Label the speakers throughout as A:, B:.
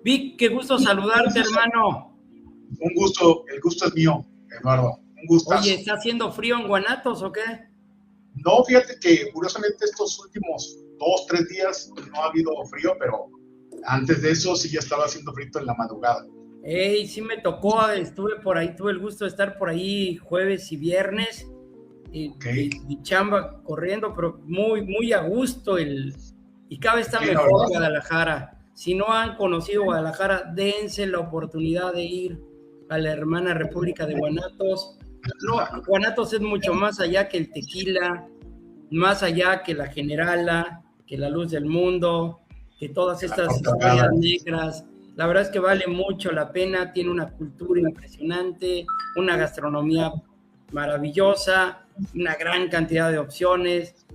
A: Vic, qué gusto saludarte, hermano.
B: Un gusto, el gusto es mío, Eduardo. Un gustazo.
A: Oye, ¿está haciendo frío en Guanatos o qué?
B: No, fíjate que curiosamente estos últimos 2, 3 días no ha habido frío, pero antes de eso sí ya estaba haciendo frío en la madrugada.
A: Ey, sí me tocó, estuve por ahí, tuve el gusto de estar por ahí jueves y viernes,
B: Okay.
A: mi chamba corriendo, pero muy a gusto y cada vez está
B: Sí,
A: mejor Guadalajara. Si no han conocido Guadalajara, dense la oportunidad de ir a la hermana República de Guanatos. No, Guanatos es mucho más allá que el tequila, más allá que la Generala, que la Luz del Mundo, que todas estas historias negras. La verdad es que vale mucho la pena, tiene una cultura impresionante, una gastronomía maravillosa, una gran cantidad de opciones.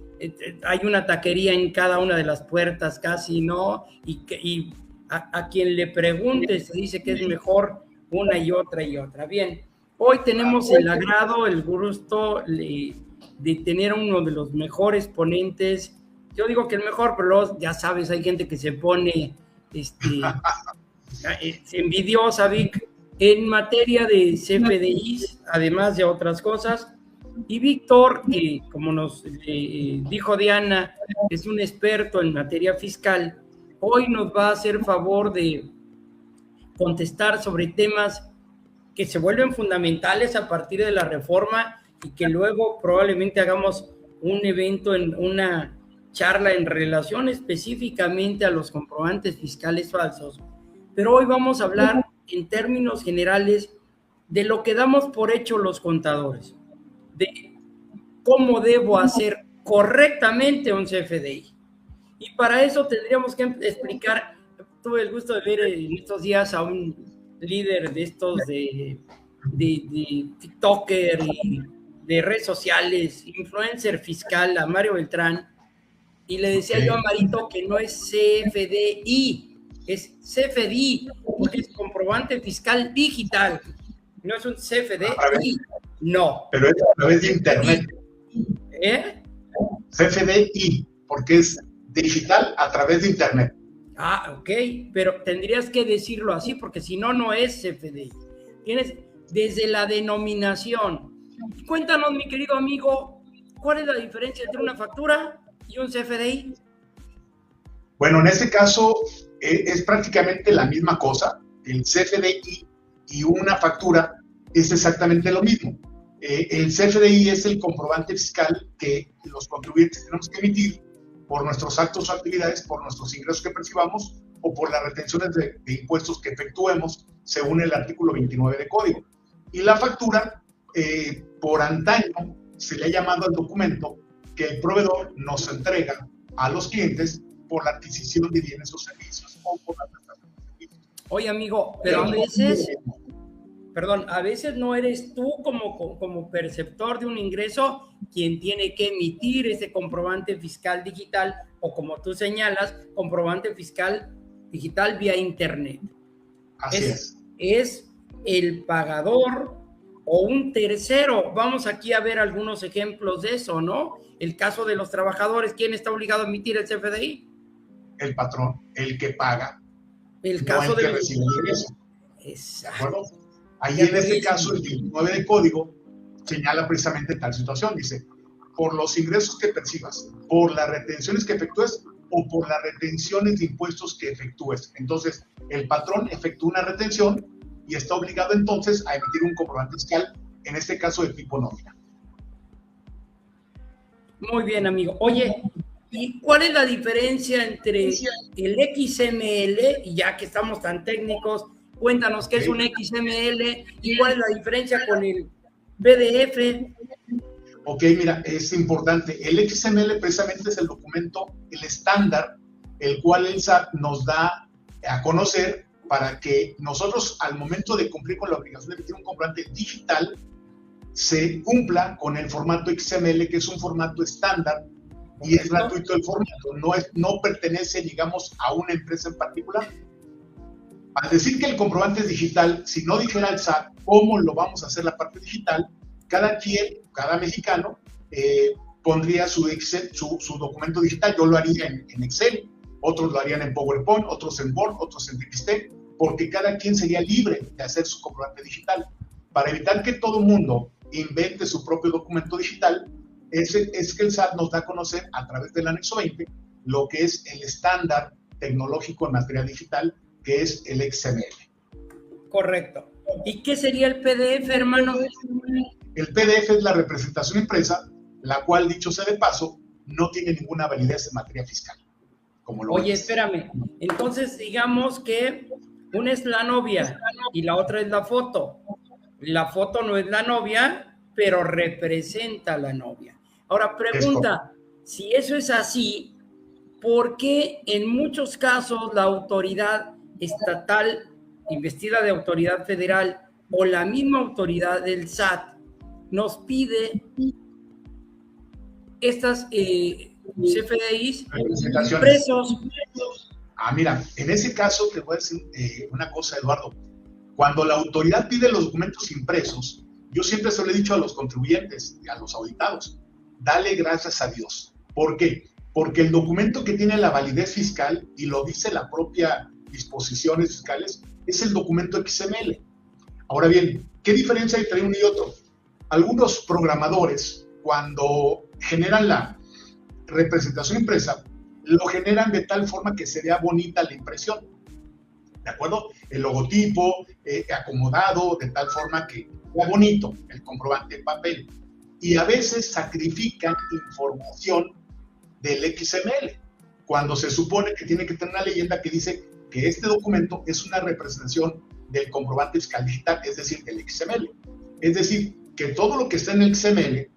A: Hay una taquería en cada una de las puertas casi, ¿no? Y a quien le pregunte se dice que es mejor una y otra y otra. Bien, hoy tenemos el agrado, el gusto de tener uno de los mejores ponentes. Yo digo que el mejor, pero ya sabes, hay gente que se pone envidiosa, Vic, en materia de CFDIs, además de otras cosas. Y Víctor, que como nos dijo Diana, es un experto en materia fiscal, hoy nos va a hacer favor de contestar sobre temas que se vuelven fundamentales a partir de la reforma y que luego probablemente hagamos un evento, en una charla en relación específicamente a los comprobantes fiscales falsos. Pero hoy vamos a hablar en términos generales de lo que damos por hecho los contadores, de cómo debo hacer correctamente un CFDI. Y para eso tendríamos que explicar, tuve el gusto de ver en estos días a un líder de estos de TikToker y de redes sociales, influencer fiscal, a Mario Beltrán, y le decía yo a Marito que no es CFDI, es CFDI, porque es comprobante fiscal digital, no es un CFDI, no.
B: Pero es a través de internet. CFDI, porque es digital a través de internet.
A: Ah, ok, pero tendrías que decirlo así, porque si no, no es CFDI. Tienes desde la denominación. Cuéntanos, mi querido amigo, ¿cuál es la diferencia entre una factura y un CFDI?
B: Bueno, en este caso es prácticamente la misma cosa. El CFDI y una factura es exactamente lo mismo. El CFDI es el comprobante fiscal que los contribuyentes tenemos que emitir por nuestros actos o actividades, por nuestros ingresos que percibamos o por las retenciones de impuestos que efectuemos según el artículo 29 de Código. Y la factura, por antaño, se le ha llamado al documento que el proveedor nos entrega a los clientes por la adquisición de bienes o servicios o por la prestación de servicios.
A: Oye, amigo, pero a veces no eres tú como perceptor de un ingreso quien tiene que emitir ese comprobante fiscal digital o, como tú señalas, comprobante fiscal digital vía internet.
B: Así es.
A: Es el pagador o un tercero. Vamos aquí a ver algunos ejemplos de eso, ¿no? El caso de los trabajadores, ¿quién está obligado a emitir el CFDI?
B: El patrón, el que paga.
A: El caso
B: de recibe el ingreso.
A: Exacto.
B: Ahí en este caso el 29 de Código señala precisamente tal situación, dice, por los ingresos que percibas, por las retenciones que efectúes o por las retenciones de impuestos que efectúes. Entonces, el patrón efectúa una retención y está obligado entonces a emitir un comprobante fiscal, en este caso de tipo nómina.
A: Muy bien, amigo. Oye, ¿y cuál es la diferencia entre el XML, y ya que estamos tan técnicos, cuéntanos qué es un XML y cuál es la diferencia con el PDF?
B: Ok, mira, es importante. El XML precisamente es el documento, el estándar, el cual el SAT nos da a conocer para que nosotros, al momento de cumplir con la obligación de emitir un comprobante digital, se cumpla con el formato XML, que es un formato estándar y es gratuito el formato, no pertenece, digamos, a una empresa en particular. Al decir que el comprobante es digital, si no dijera el SAT cómo lo vamos a hacer la parte digital, cada mexicano pondría su documento digital. Yo lo haría en Excel, otros lo harían en PowerPoint, otros en Word, otros en TXT, porque cada quien sería libre de hacer su comprobante digital. Para evitar que todo el mundo invente su propio documento digital, es que el SAT nos da a conocer a través del anexo 20 lo que es el estándar tecnológico en materia digital, que es el XML.
A: Correcto. ¿Y qué sería el PDF, hermano?
B: El PDF es la representación impresa, la cual, dicho sea de paso, no tiene ninguna validez en materia fiscal.
A: Oye, espérame. Entonces, digamos que una es la novia y la otra es la foto. La foto no es la novia, pero representa a la novia. Ahora, pregunta, si eso es así, ¿por qué en muchos casos la autoridad estatal, investida de autoridad federal, o la misma autoridad del SAT nos pide estas CFDIs impresos?
B: Mira, en ese caso te voy a decir una cosa, Eduardo. Cuando la autoridad pide los documentos impresos, yo siempre se lo he dicho a los contribuyentes y a los auditados, dale gracias a Dios. ¿Por qué? Porque el documento que tiene la validez fiscal, y lo dice la propia disposiciones fiscales, es el documento XML. Ahora bien, ¿qué diferencia hay entre uno y otro? Algunos programadores, cuando generan la representación impresa, lo generan de tal forma que se vea bonita la impresión, ¿de acuerdo? El logotipo acomodado de tal forma que sea bonito el comprobante en papel. Y a veces sacrifican información del XML, cuando se supone que tiene que tener una leyenda que dice que este documento es una representación del comprobante fiscal digital, es decir, del XML. Es decir, que todo lo que está en el XML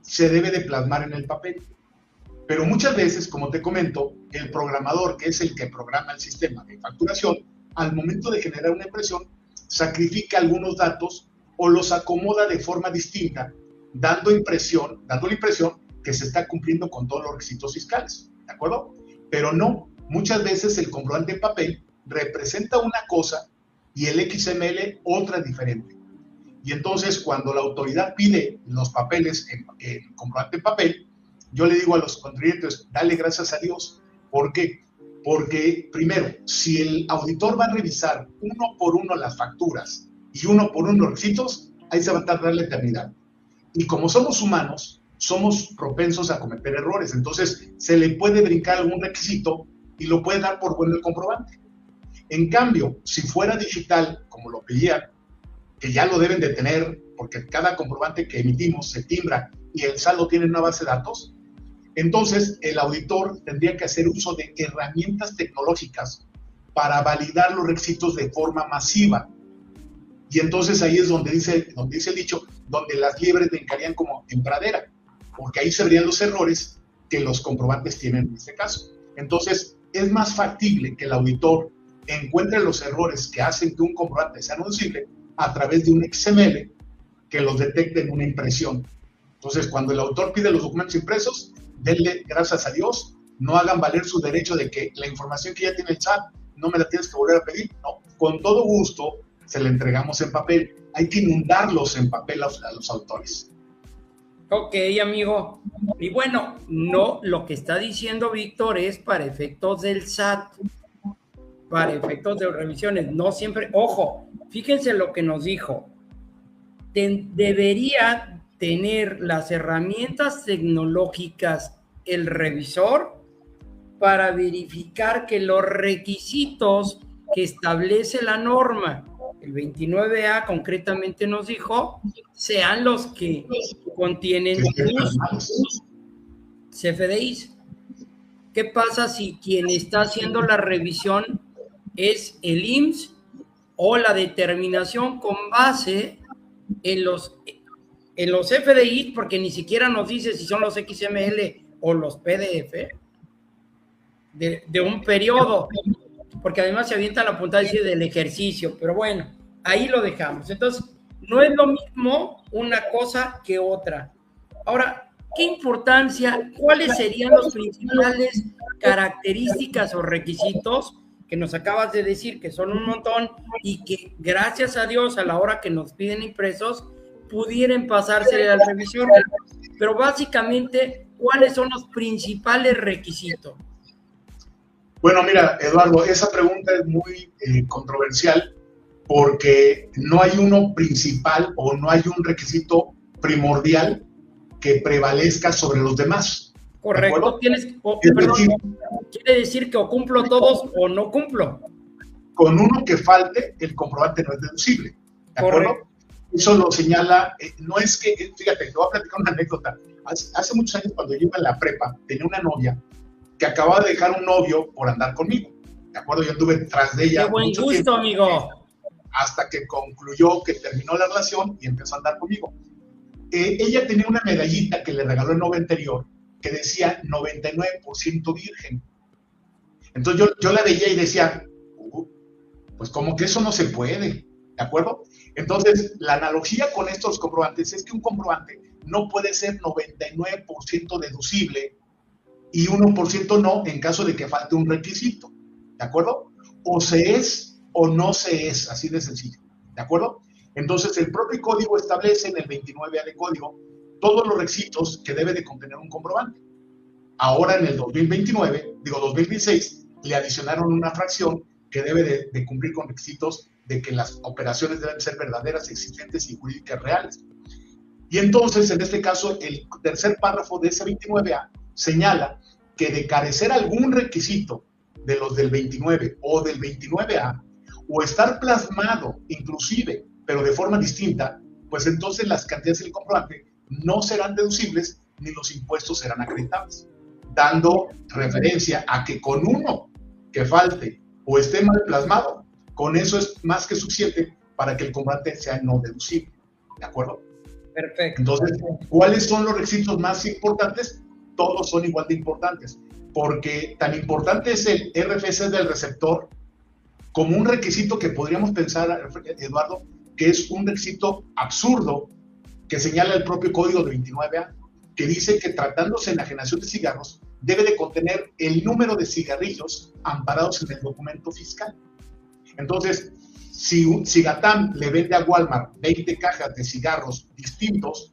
B: se debe de plasmar en el papel. Pero muchas veces, como te comento, el programador, que es el que programa el sistema de facturación, al momento de generar una impresión, sacrifica algunos datos o los acomoda de forma distinta, dando la impresión que se está cumpliendo con todos los requisitos fiscales, ¿de acuerdo? Pero no, muchas veces el comprobante en papel representa una cosa y el XML otra diferente. Y entonces, cuando la autoridad pide los papeles en comprobante en papel, yo le digo a los contribuyentes, dale gracias a Dios. ¿Por qué? Porque, primero, si el auditor va a revisar uno por uno las facturas y uno por uno los requisitos, ahí se va a tardar la eternidad. Y como somos humanos, somos propensos a cometer errores. Entonces, se le puede brincar algún requisito y lo puede dar por bueno el comprobante. En cambio, si fuera digital, como lo pedían, que ya lo deben de tener, porque cada comprobante que emitimos se timbra y el saldo tiene una base de datos, entonces el auditor tendría que hacer uso de herramientas tecnológicas para validar los requisitos de forma masiva. Y entonces ahí es donde dice el dicho, donde las liebres brincarían como en pradera, porque ahí se verían los errores que los comprobantes tienen en este caso. Entonces, es más factible que el auditor encuentre los errores que hacen que un comprobante sea anunciable a través de un XML que los detecte en una impresión. Entonces, cuando el autor pide los documentos impresos, denle gracias a Dios, no hagan valer su derecho de que la información que ya tiene el SAT no me la tienes que volver a pedir. No, con todo gusto se la entregamos en papel. Hay que inundarlos en papel a los autores.
A: Ok, amigo. Y bueno, no, lo que está diciendo Víctor es para efectos del SAT, para efectos de revisiones, no siempre. Ojo, fíjense lo que nos dijo. Debería tener las herramientas tecnológicas el revisor para verificar que los requisitos que establece la norma, el 29A concretamente nos dijo, sean los que contienen tus CFDIs. ¿Qué pasa si quien está haciendo la revisión es el IMSS o la determinación con base en los CFDIs, porque ni siquiera nos dice si son los XML o los PDF de un periodo, porque además se avienta la puntada del ejercicio, pero bueno, ahí lo dejamos. Entonces, no es lo mismo una cosa que otra. Ahora, ¿qué importancia, cuáles serían los principales características o requisitos que nos acabas de decir, que son un montón y que gracias a Dios a la hora que nos piden impresos pudieran pasarse al revisor? Pero básicamente, ¿cuáles son los principales requisitos?
B: Bueno, mira, Eduardo, esa pregunta es muy controversial porque no hay uno principal o no hay un requisito primordial que prevalezca sobre los demás.
A: Correcto, quiere decir que o cumplo todos o no cumplo.
B: Con uno que falte, el comprobante no es deducible. ¿De acuerdo? Correcto. Eso lo señala, no es que, fíjate, te voy a platicar una anécdota. Hace muchos años, cuando yo iba en la prepa, tenía una novia que acababa de dejar un novio por andar conmigo. ¿De acuerdo? Yo anduve tras de ella.
A: ¡Qué buen gusto, tiempo, amigo!
B: Hasta que concluyó que terminó la relación y empezó a andar conmigo. Ella tenía una medallita que le regaló el novio anterior que decía 99% virgen. Entonces yo la veía y decía, pues como que eso no se puede, ¿de acuerdo? Entonces, la analogía con estos comprobantes es que un comprobante no puede ser 99% deducible y 1% no en caso de que falte un requisito, ¿de acuerdo? O se es o no se es, así de sencillo, ¿de acuerdo? Entonces, el propio código establece en el 29A de código todos los requisitos que debe de contener un comprobante. Ahora, en el 2016, le adicionaron una fracción que debe de cumplir con requisitos de que las operaciones deben ser verdaderas, existentes y jurídicas reales. Y entonces, en este caso, el tercer párrafo de ese 29A señala que de carecer algún requisito de los del 29 o del 29A, o estar plasmado inclusive, pero de forma distinta, pues entonces las cantidades del comprobante no serán deducibles ni los impuestos serán acreditables, dando referencia a que con uno que falte o esté mal plasmado, con eso es más que suficiente para que el comprobante sea no deducible, ¿de acuerdo?
A: Perfecto.
B: Entonces, ¿cuáles son los requisitos más importantes? Todos son igual de importantes, porque tan importante es el RFC del receptor como un requisito que podríamos pensar, Eduardo, que es un requisito absurdo que señala el propio código de 29A, que dice que tratándose de enajenación de cigarros, debe de contener el número de cigarrillos amparados en el documento fiscal. Entonces, si Gatam le vende a Walmart 20 cajas de cigarros distintos,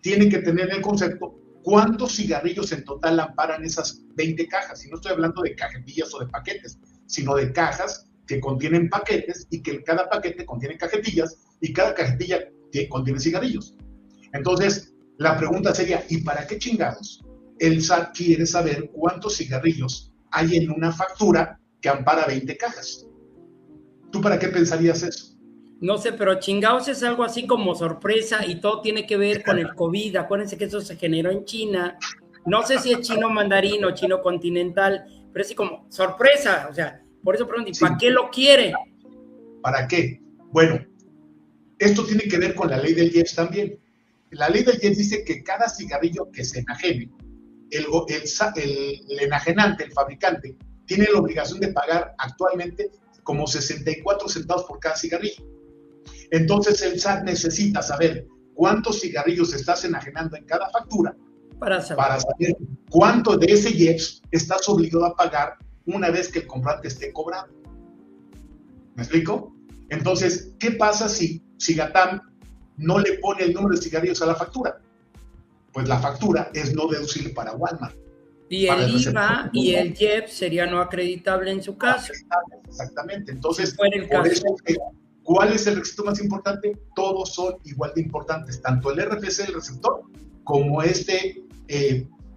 B: tiene que tener el concepto cuántos cigarrillos en total amparan esas 20 cajas. Y no estoy hablando de cajetillas o de paquetes, sino de cajas que contienen paquetes y que cada paquete contiene cajetillas y cada cajetilla contiene cigarrillos. Entonces, la pregunta sería, ¿y para qué chingados el SAT quiere saber cuántos cigarrillos hay en una factura que ampara 20 cajas? ¿Tú para qué pensarías eso?
A: No sé, pero chingados es algo así como sorpresa y todo tiene que ver con el COVID. Acuérdense que eso se generó en China. No sé si es chino mandarín o chino continental, pero es así como sorpresa. O sea, por eso pregunto, ¿y para qué lo quiere?
B: ¿Para qué? Bueno, esto tiene que ver con la ley del IEPS también. La ley del IEPS dice que cada cigarrillo que se enajene, el enajenante, el fabricante, tiene la obligación de pagar actualmente como 64 centavos por cada cigarrillo. Entonces el SAT necesita saber cuántos cigarrillos estás enajenando en cada factura para saber cuánto de ese IEPS estás obligado a pagar una vez que el comprobante esté cobrado. ¿Me explico? Entonces, ¿qué pasa si Gatam no le pone el número de cigarrillos a la factura? Pues la factura es no deducible para Walmart.
A: Y el IVA y el IEPS sería no acreditable en su caso.
B: Exactamente. Entonces, por eso, ¿cuál es el requisito más importante? Todos son igual de importantes, tanto el RFC del receptor como este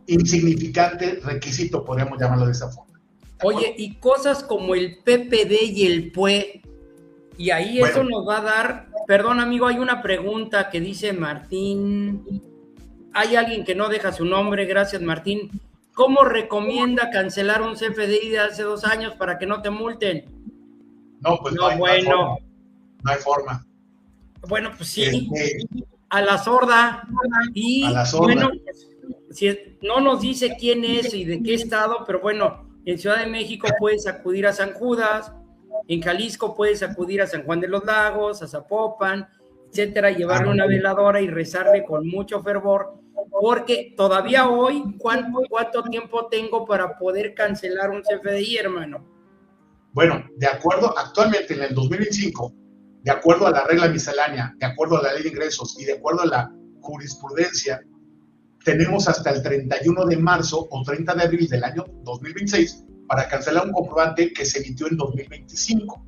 B: insignificante requisito, podríamos llamarlo de esa forma.
A: Oye, y cosas como el PPD y el PUE, y ahí bueno, eso nos va a dar, perdón amigo, hay una pregunta que dice Martín, hay alguien que no deja su nombre, gracias Martín, ¿cómo recomienda cancelar un CFDI de hace 2 años para que no te multen?
B: No, pues no hay forma.
A: Bueno, pues sí, a la sorda, y
B: a la sorda.
A: Bueno, si no nos dice quién es y de qué estado, pero bueno, en Ciudad de México puedes acudir a San Judas, en Jalisco puedes acudir a San Juan de los Lagos, a Zapopan, etcétera, llevarle una veladora y rezarle con mucho fervor, porque todavía hoy, ¿cuánto tiempo tengo para poder cancelar un CFDI, hermano?
B: Bueno, de acuerdo, actualmente en el 2025, de acuerdo a la regla miscelánea, de acuerdo a la ley de ingresos y de acuerdo a la jurisprudencia, tenemos hasta el 31 de marzo o 30 de abril del año 2026 para cancelar un comprobante que se emitió en 2025.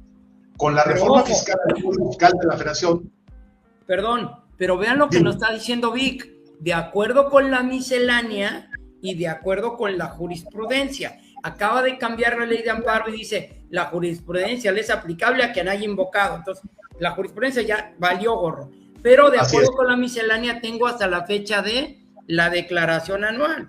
B: Con la reforma fiscal del Código Fiscal de la Federación.
A: Perdón, pero vean lo que nos está diciendo Vic. De acuerdo con la miscelánea y de acuerdo con la jurisprudencia. Acaba de cambiar la ley de amparo y dice, la jurisprudencia le es aplicable a quien haya invocado. Entonces, la jurisprudencia ya valió gorro. Pero de acuerdo con la miscelánea tengo hasta la fecha de la declaración anual.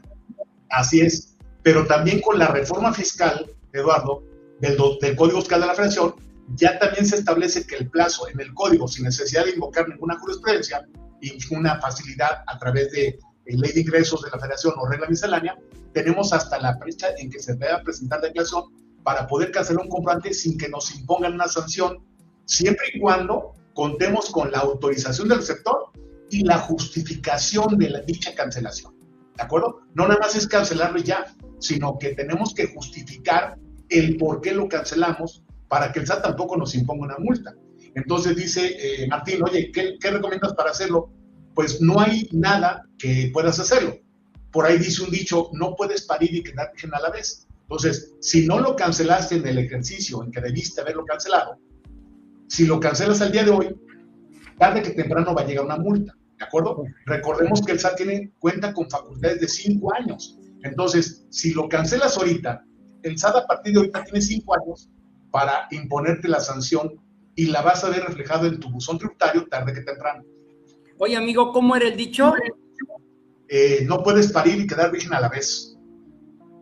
B: Así es. Pero también con la reforma fiscal, Eduardo, del Código Fiscal de la Federación, ya también se establece que el plazo en el código, sin necesidad de invocar ninguna jurisprudencia y una facilidad a través de ley de ingresos de la Federación o regla miscelánea, tenemos hasta la fecha en que se debe presentar la declaración para poder cancelar un comprobante sin que nos impongan una sanción, siempre y cuando contemos con la autorización del receptor y la justificación de dicha cancelación. ¿De acuerdo? No nada más es cancelarlo ya, sino que tenemos que justificar el por qué lo cancelamos para que el SAT tampoco nos imponga una multa. Entonces dice Martín, oye, ¿qué recomiendas para hacerlo? Pues no hay nada que puedas hacerlo. Por ahí dice un dicho, no puedes parir y quedar virgen a la vez. Entonces, si no lo cancelaste en el ejercicio en que debiste haberlo cancelado, si lo cancelas al día de hoy, tarde que temprano va a llegar una multa, ¿de acuerdo? Recordemos que el SAT cuenta con facultades de 5 años. Entonces, si lo cancelas ahorita, el SAT a partir de ahorita tiene 5 años para imponerte la sanción y la vas a ver reflejado en tu buzón tributario tarde que temprano.
A: Oye, amigo, ¿cómo era el dicho?
B: No puedes parir y quedar virgen a la vez.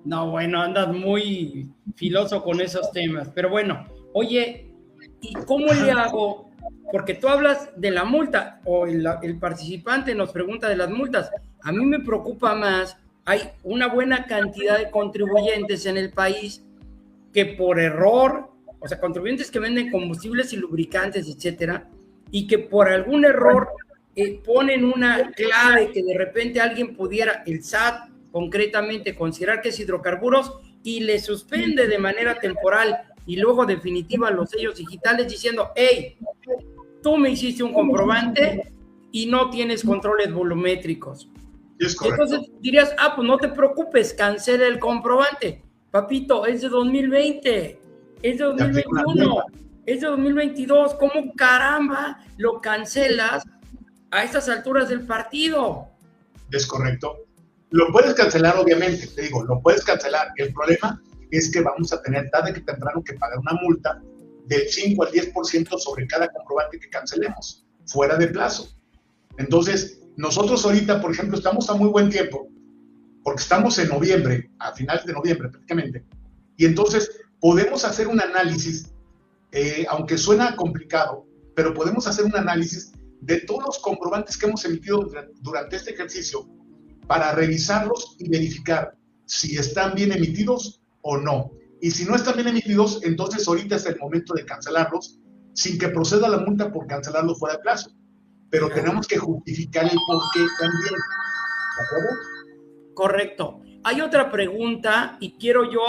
A: No, bueno, andas muy filoso con esos temas. Pero bueno, oye, ¿y cómo le hago? Porque tú hablas de la multa, o el participante nos pregunta de las multas. A mí me preocupa más, hay una buena cantidad de contribuyentes en el país que por error, o sea, contribuyentes que venden combustibles y lubricantes, etcétera, y que por algún error ponen una clave que de repente alguien pudiera, el SAT concretamente, considerar que es hidrocarburos y le suspende de manera temporal y luego definitiva los sellos digitales diciendo, hey, tú me hiciste un comprobante y no tienes controles volumétricos.
B: Es correcto.
A: Entonces dirías, pues no te preocupes, cancela el comprobante. Papito, es de 2020, es de 2021, es de 2022. ¿Cómo caramba lo cancelas a estas alturas del partido?
B: Es correcto. Lo puedes cancelar, obviamente, te digo, lo puedes cancelar. El problema es que vamos a tener tarde que temprano que pagar una multa del 5 al 10% sobre cada comprobante que cancelemos, fuera de plazo. Entonces, nosotros ahorita, por ejemplo, estamos a muy buen tiempo, porque estamos en noviembre, a finales de noviembre prácticamente, y entonces podemos hacer un análisis, aunque suena complicado, pero podemos hacer un análisis de todos los comprobantes que hemos emitido durante este ejercicio para revisarlos y verificar si están bien emitidos o no. Y si no están bien emitidos, entonces ahorita es el momento de cancelarlos sin que proceda la multa por cancelarlos fuera de plazo. Pero tenemos que justificar el por qué también. ¿De acuerdo?
A: Correcto. Hay otra pregunta y quiero yo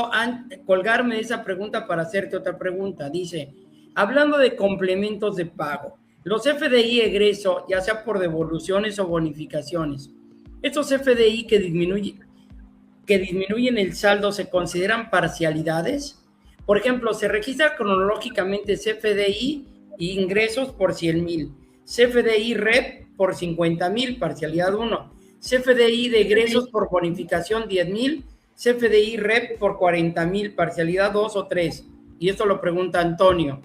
A: colgarme de esa pregunta para hacerte otra pregunta. Dice, hablando de complementos de pago, los FDI egreso, ya sea por devoluciones o bonificaciones, estos FDI que disminuyen el saldo, ¿se consideran parcialidades? Por ejemplo, se registra cronológicamente CFDI e ingresos por 100,000, CFDI REP por 50,000, parcialidad 1, CFDI de egresos por bonificación 10,000, CFDI REP por 40,000, parcialidad 2 o 3. Y esto lo pregunta Antonio.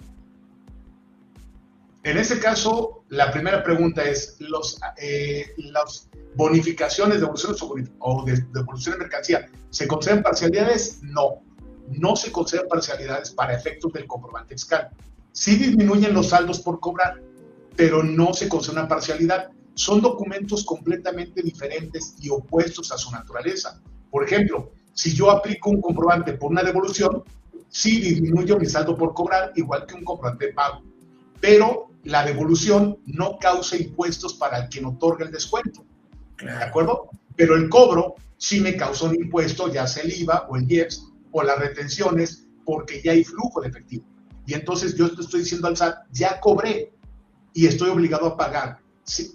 B: En ese caso, la primera pregunta es, las bonificaciones, devoluciones o devoluciones de mercancía, ¿se consideran parcialidades? No, no se consideran parcialidades para efectos del comprobante fiscal. Sí disminuyen los saldos por cobrar, pero no se considera una parcialidad. Son documentos completamente diferentes y opuestos a su naturaleza. Por ejemplo, si yo aplico un comprobante por una devolución, sí disminuyo mi saldo por cobrar, igual que un comprobante de pago. Pero la devolución no causa impuestos para el quien otorga el descuento. ¿De acuerdo? Pero el cobro sí me causa un impuesto, ya sea el IVA o el IEPS o las retenciones, porque ya hay flujo de efectivo. Y entonces yo te estoy diciendo al SAT, ya cobré y estoy obligado a pagar,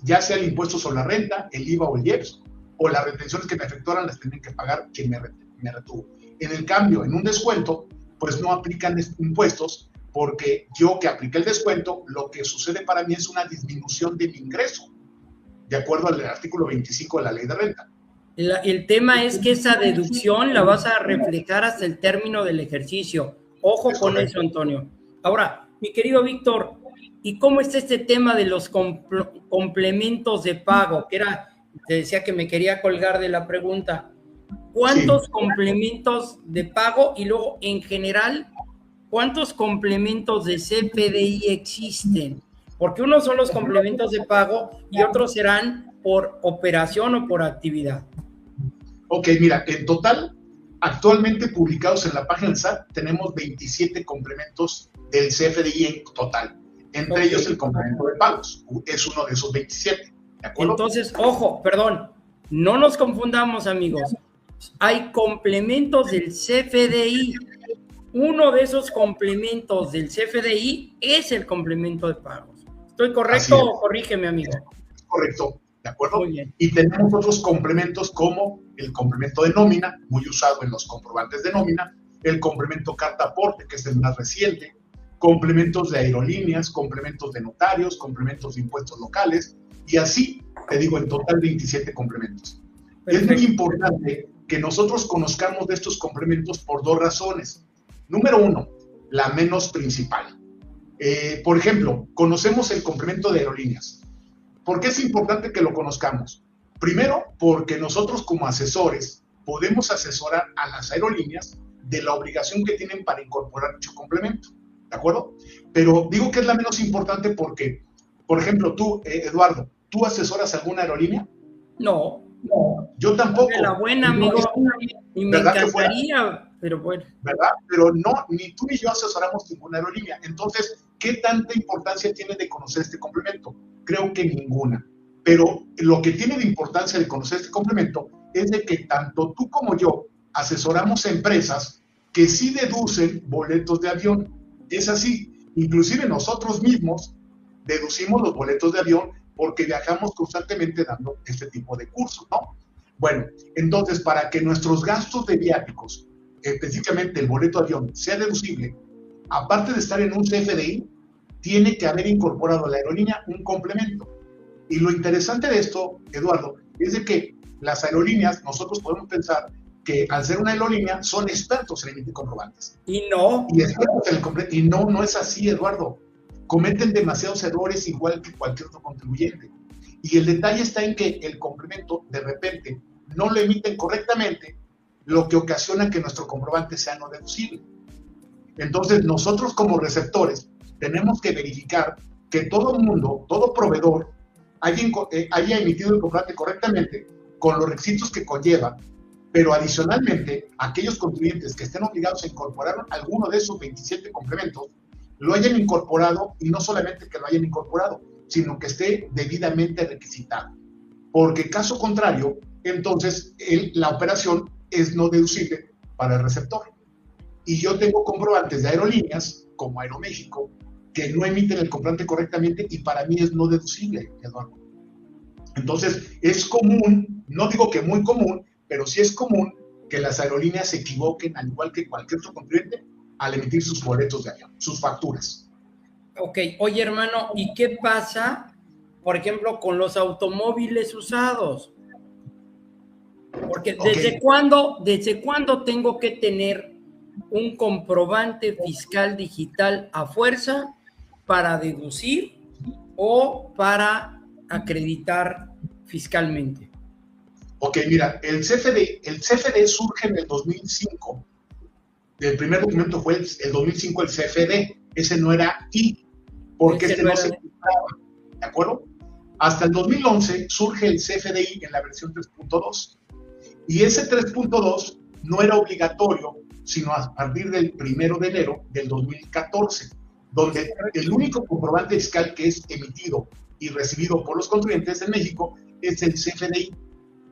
B: ya sea el impuesto sobre la renta, el IVA o el IEPS, o las retenciones que me efectuaran las tienen que pagar quien me retuvo. En el cambio, en un descuento, pues no aplican impuestos, porque yo que apliqué el descuento, lo que sucede para mí es una disminución de mi ingreso, de acuerdo al artículo 25 de la Ley de Renta.
A: El tema es que esa deducción la vas a reflejar hasta el término del ejercicio. Ojo con eso, Antonio. Ahora, mi querido Víctor, ¿y cómo está este tema de los complementos de pago? Que era, te decía que me quería colgar de la pregunta. ¿Cuántos complementos de pago? Y luego, en general, ¿cuántos complementos de CFDI existen? Porque unos son los complementos de pago y otros serán por operación o por actividad.
B: Ok, mira, en total, actualmente publicados en la página del SAT, tenemos 27 complementos del CFDI en total. Entre ellos el complemento de pagos, es uno de esos 27, ¿de acuerdo?
A: Entonces, ojo, perdón, no nos confundamos, amigos. Hay complementos del CFDI. Uno de esos complementos del CFDI es el complemento de pagos. ¿Estoy correcto o corrígeme, amigo?
B: Correcto, ¿de acuerdo?
A: Muy bien.
B: Y tenemos otros complementos como el complemento de nómina, muy usado en los comprobantes de nómina, el complemento carta aporte, que es el más reciente, complementos de aerolíneas, complementos de notarios, complementos de impuestos locales, y así, te digo, en total 27 complementos. Perfecto. Es muy importante que nosotros conozcamos de estos complementos por dos razones. Número uno, la menos principal. Por ejemplo, conocemos el complemento de aerolíneas. ¿Por qué es importante que lo conozcamos? Primero, porque nosotros como asesores podemos asesorar a las aerolíneas de la obligación que tienen para incorporar dicho complemento, ¿de acuerdo? Pero digo que es la menos importante porque, por ejemplo, tú, Eduardo, ¿tú asesoras a alguna aerolínea?
A: No.
B: Yo tampoco.
A: De la buena, amigo, y me encantaría, pero bueno.
B: ¿Verdad? Pero no, ni tú ni yo asesoramos ninguna aerolínea. Entonces, ¿qué tanta importancia tiene de conocer este complemento? Creo que ninguna. Pero lo que tiene de importancia de conocer este complemento es de que tanto tú como yo asesoramos a empresas que sí deducen boletos de avión. Es así. Inclusive nosotros mismos deducimos los boletos de avión porque viajamos constantemente dando este tipo de cursos, ¿no? Bueno, entonces, para que nuestros gastos de viáticos, específicamente el boleto de avión, sea deducible, aparte de estar en un CFDI, tiene que haber incorporado a la aerolínea un complemento. Y lo interesante de esto, Eduardo, es de que las aerolíneas, nosotros podemos pensar que al ser una aerolínea son expertos en emitir comprobantes.
A: Y no.
B: Y no es así, Eduardo. Cometen demasiados errores igual que cualquier otro contribuyente. Y el detalle está en que el complemento, de repente, no lo emiten correctamente, lo que ocasiona que nuestro comprobante sea no deducible. Entonces, nosotros como receptores tenemos que verificar que todo el mundo, todo proveedor, haya emitido el comprobante correctamente, con los requisitos que conlleva, pero adicionalmente, aquellos contribuyentes que estén obligados a incorporar alguno de esos 27 complementos, lo hayan incorporado, y no solamente que lo hayan incorporado, sino que esté debidamente requisitado. Porque caso contrario, entonces la operación es no deducible para el receptor. Y yo tengo comprobantes de aerolíneas, como Aeroméxico, que no emiten el comprobante correctamente y para mí es no deducible, Eduardo. Entonces, es común, no digo que muy común, pero sí es común que las aerolíneas se equivoquen, al igual que cualquier otro contribuyente, al emitir sus boletos de avión, sus facturas.
A: Ok, oye hermano, ¿y qué pasa, por ejemplo, con los automóviles usados? Porque ¿desde cuándo tengo que tener un comprobante fiscal digital a fuerza para deducir o para acreditar fiscalmente?
B: Ok, mira, el CFD surge en el 2005. El primer documento fue el 2005, el CFD. Ese no era I, porque este no se compraba, ¿de acuerdo? Hasta el 2011 surge el CFDI en la versión 3.2. Y ese 3.2 no era obligatorio, sino a partir del 1 de enero del 2014, donde el único comprobante fiscal que es emitido y recibido por los contribuyentes en México es el CFDI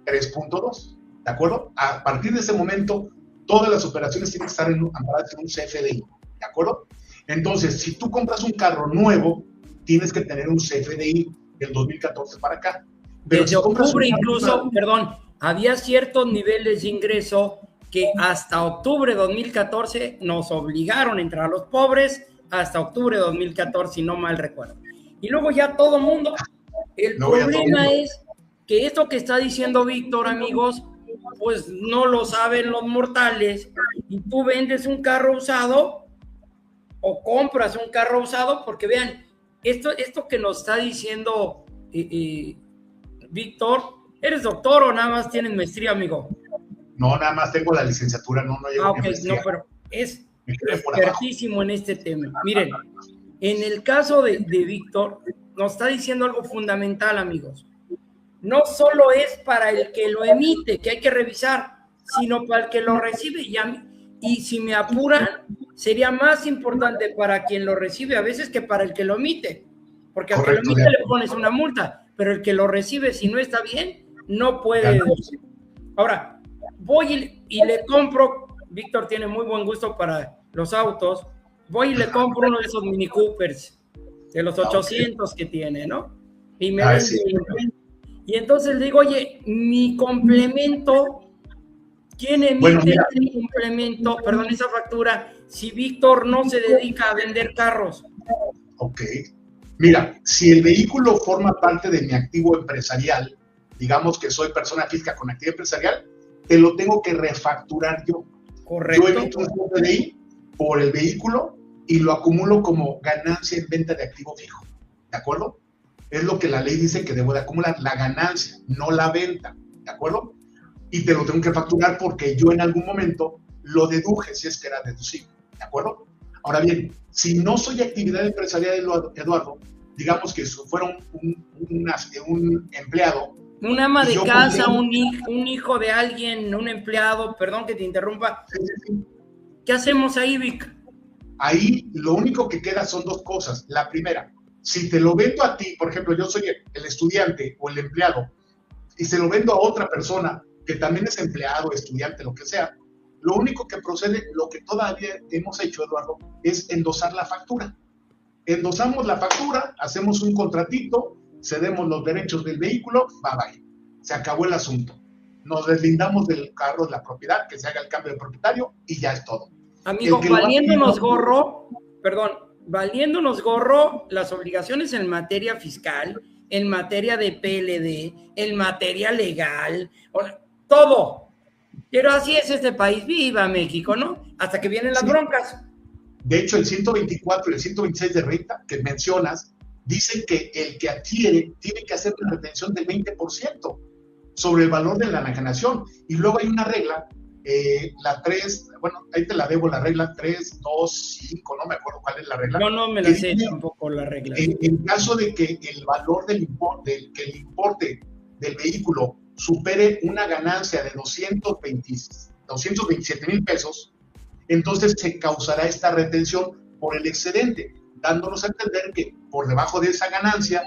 B: 3.2, ¿de acuerdo? A partir de ese momento, todas las operaciones tienen que estar amparadas en un CFDI, ¿de acuerdo? Entonces, si tú compras un carro nuevo, tienes que tener un CFDI del 2014 para acá.
A: Pero desde octubre incluso, perdón, había ciertos niveles de ingreso que hasta octubre de 2014 nos obligaron a entrar a los pobres, hasta octubre de 2014, si no mal recuerdo. Y luego ya todo el mundo. El problema es que esto que está diciendo Víctor, amigos, pues no lo saben los mortales. Y tú vendes un carro usado o compras un carro usado, porque vean, esto que nos está diciendo Víctor, ¿eres doctor o nada más tienes maestría, amigo?
B: No, nada más tengo la licenciatura, no llego a maestría.
A: No, pero es expertísimo en este tema. Miren, en el caso de Víctor, nos está diciendo algo fundamental, amigos. No solo es para el que lo emite, que hay que revisar, sino para el que lo recibe. Y si me apuran, sería más importante para quien lo recibe a veces que para el que lo emite. Porque al que lo emite le pones una multa, pero el que lo recibe, si no está bien, no puede. Ahora, voy y le compro, Víctor tiene muy buen gusto para los autos, voy y le compro uno de esos Mini Coopers, de los 800 que tiene, ¿no? Y me vende. Sí. Y entonces le digo, oye, mi complemento, ¿quién emite mi complemento, perdón, esa factura, si Víctor no se dedica a vender carros?
B: Ok. Mira, si el vehículo forma parte de mi activo empresarial, digamos que soy persona física con actividad empresarial, te lo tengo que refacturar yo.
A: Correcto.
B: Yo emito un CFDI por el vehículo y lo acumulo como ganancia en venta de activo fijo. ¿De acuerdo? Es lo que la ley dice que debo de acumular, la ganancia, no la venta. ¿De acuerdo? Y te lo tengo que facturar porque yo en algún momento lo deduje si es que era deducible. ¿De acuerdo? Ahora bien, si no soy actividad empresarial, Eduardo, digamos que fuera un empleado.
A: Un ama de casa, un hijo de alguien, un empleado, perdón que te interrumpa. Sí. ¿Qué hacemos ahí, Vic?
B: Ahí lo único que queda son dos cosas. La primera, si te lo vendo a ti, por ejemplo, yo soy el estudiante o el empleado, y se lo vendo a otra persona que también es empleado, estudiante, lo que sea, lo único que procede, lo que todavía hemos hecho, Eduardo, es endosar la factura. Endosamos la factura, hacemos un contratito, cedemos los derechos del vehículo, bye. Se acabó el asunto. Nos deslindamos del carro, de la propiedad, que se haga el cambio de propietario y ya es todo.
A: Amigo, valiéndonos gorro las obligaciones en materia fiscal, en materia de PLD, en materia legal, todo. Pero así es este país, viva México, ¿no? Hasta que vienen las broncas.
B: De hecho, el 124 y el 126 de renta que mencionas, dicen que el que adquiere tiene que hacer una retención del 20% sobre el valor de la enajenación. Y luego hay una regla, la 3, bueno, ahí te la debo, la regla 3, 2, 5, no me acuerdo cuál es la regla.
A: No me la sé tampoco la regla.
B: En caso de que el valor del importe del vehículo supere una ganancia de 227,000 pesos, entonces se causará esta retención por el excedente, dándonos a entender que por debajo de esa ganancia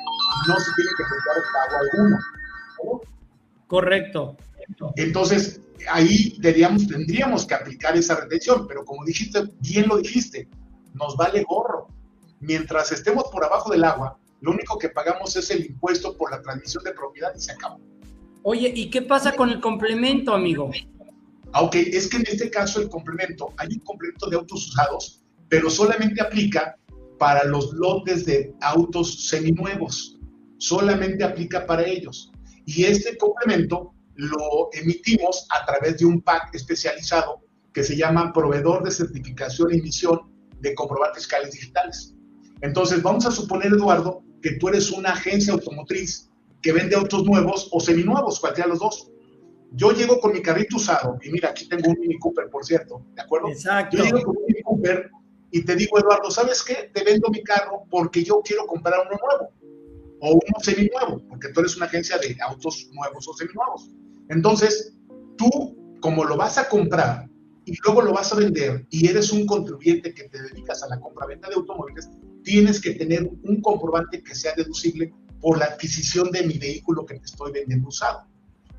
B: no se tiene que efectuar pago alguno. ¿No?
A: Correcto.
B: Entonces, ahí tendríamos que aplicar esa retención, pero como dijiste, bien lo dijiste, nos vale gorro. Mientras estemos por abajo del agua, lo único que pagamos es el impuesto por la transmisión de propiedad y se acabó.
A: Oye, ¿y qué pasa con el complemento, amigo?
B: Ok, es que en este caso el complemento, hay un complemento de autos usados, pero solamente aplica para los lotes de autos seminuevos, solamente aplica para ellos. Y este complemento lo emitimos a través de un PAC especializado que se llama Proveedor de Certificación y Emisión de Comprobantes Fiscales Digitales. Entonces, vamos a suponer, Eduardo, que tú eres una agencia automotriz que vende autos nuevos o seminuevos, cualquiera de los dos. Yo llego con mi carrito usado, y mira, aquí tengo un Mini Cooper, por cierto, ¿de acuerdo?
A: Exacto.
B: Yo llego con un Mini Cooper y te digo, Eduardo, ¿sabes qué? Te vendo mi carro porque yo quiero comprar uno nuevo o uno seminuevo, porque tú eres una agencia de autos nuevos o seminuevos. Entonces, tú, como lo vas a comprar y luego lo vas a vender y eres un contribuyente que te dedicas a la compra-venta de automóviles, tienes que tener un comprobante que sea deducible por la adquisición de mi vehículo que te estoy vendiendo usado.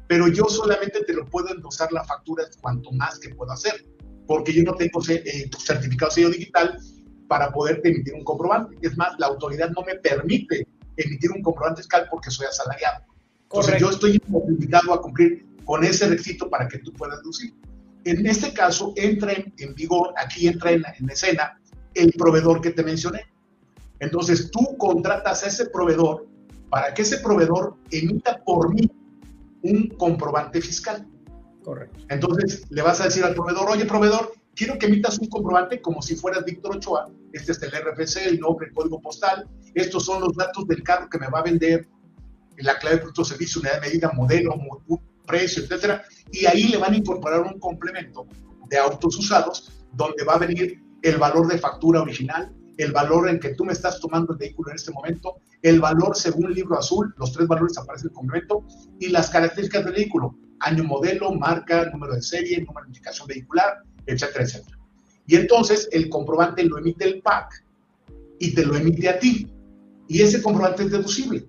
B: Pero yo solamente te lo puedo endosar la factura cuanto más que puedo hacer, porque yo no tengo certificado de sello digital para poderte emitir un comprobante. Es más, la autoridad no me permite emitir un comprobante fiscal porque soy asalariado. Entonces, yo estoy obligado a cumplir con ese requisito para que tú puedas deducir. En este caso entra en vigor, aquí entra en escena el proveedor que te mencioné. Entonces tú contratas a ese proveedor para que ese proveedor emita por mí un comprobante fiscal.
A: Correcto.
B: Entonces le vas a decir al proveedor, oye proveedor, quiero que emitas un comprobante como si fueras Víctor Ochoa. Este es el RFC, el nombre, el código postal. Estos son los datos del carro que me va a vender, la clave de producto, servicio, unidad de medida, modelo, precio, etcétera. Y ahí le van a incorporar un complemento de autos usados donde va a venir el valor de factura original, el valor en que tú me estás tomando el vehículo en este momento, el valor según libro azul, los 3 valores aparecen en el complemento, y las características del vehículo, año, modelo, marca, número de serie, número de identificación vehicular, etcétera, etcétera. Y entonces el comprobante lo emite el PAC y te lo emite a ti. Y ese comprobante es deducible.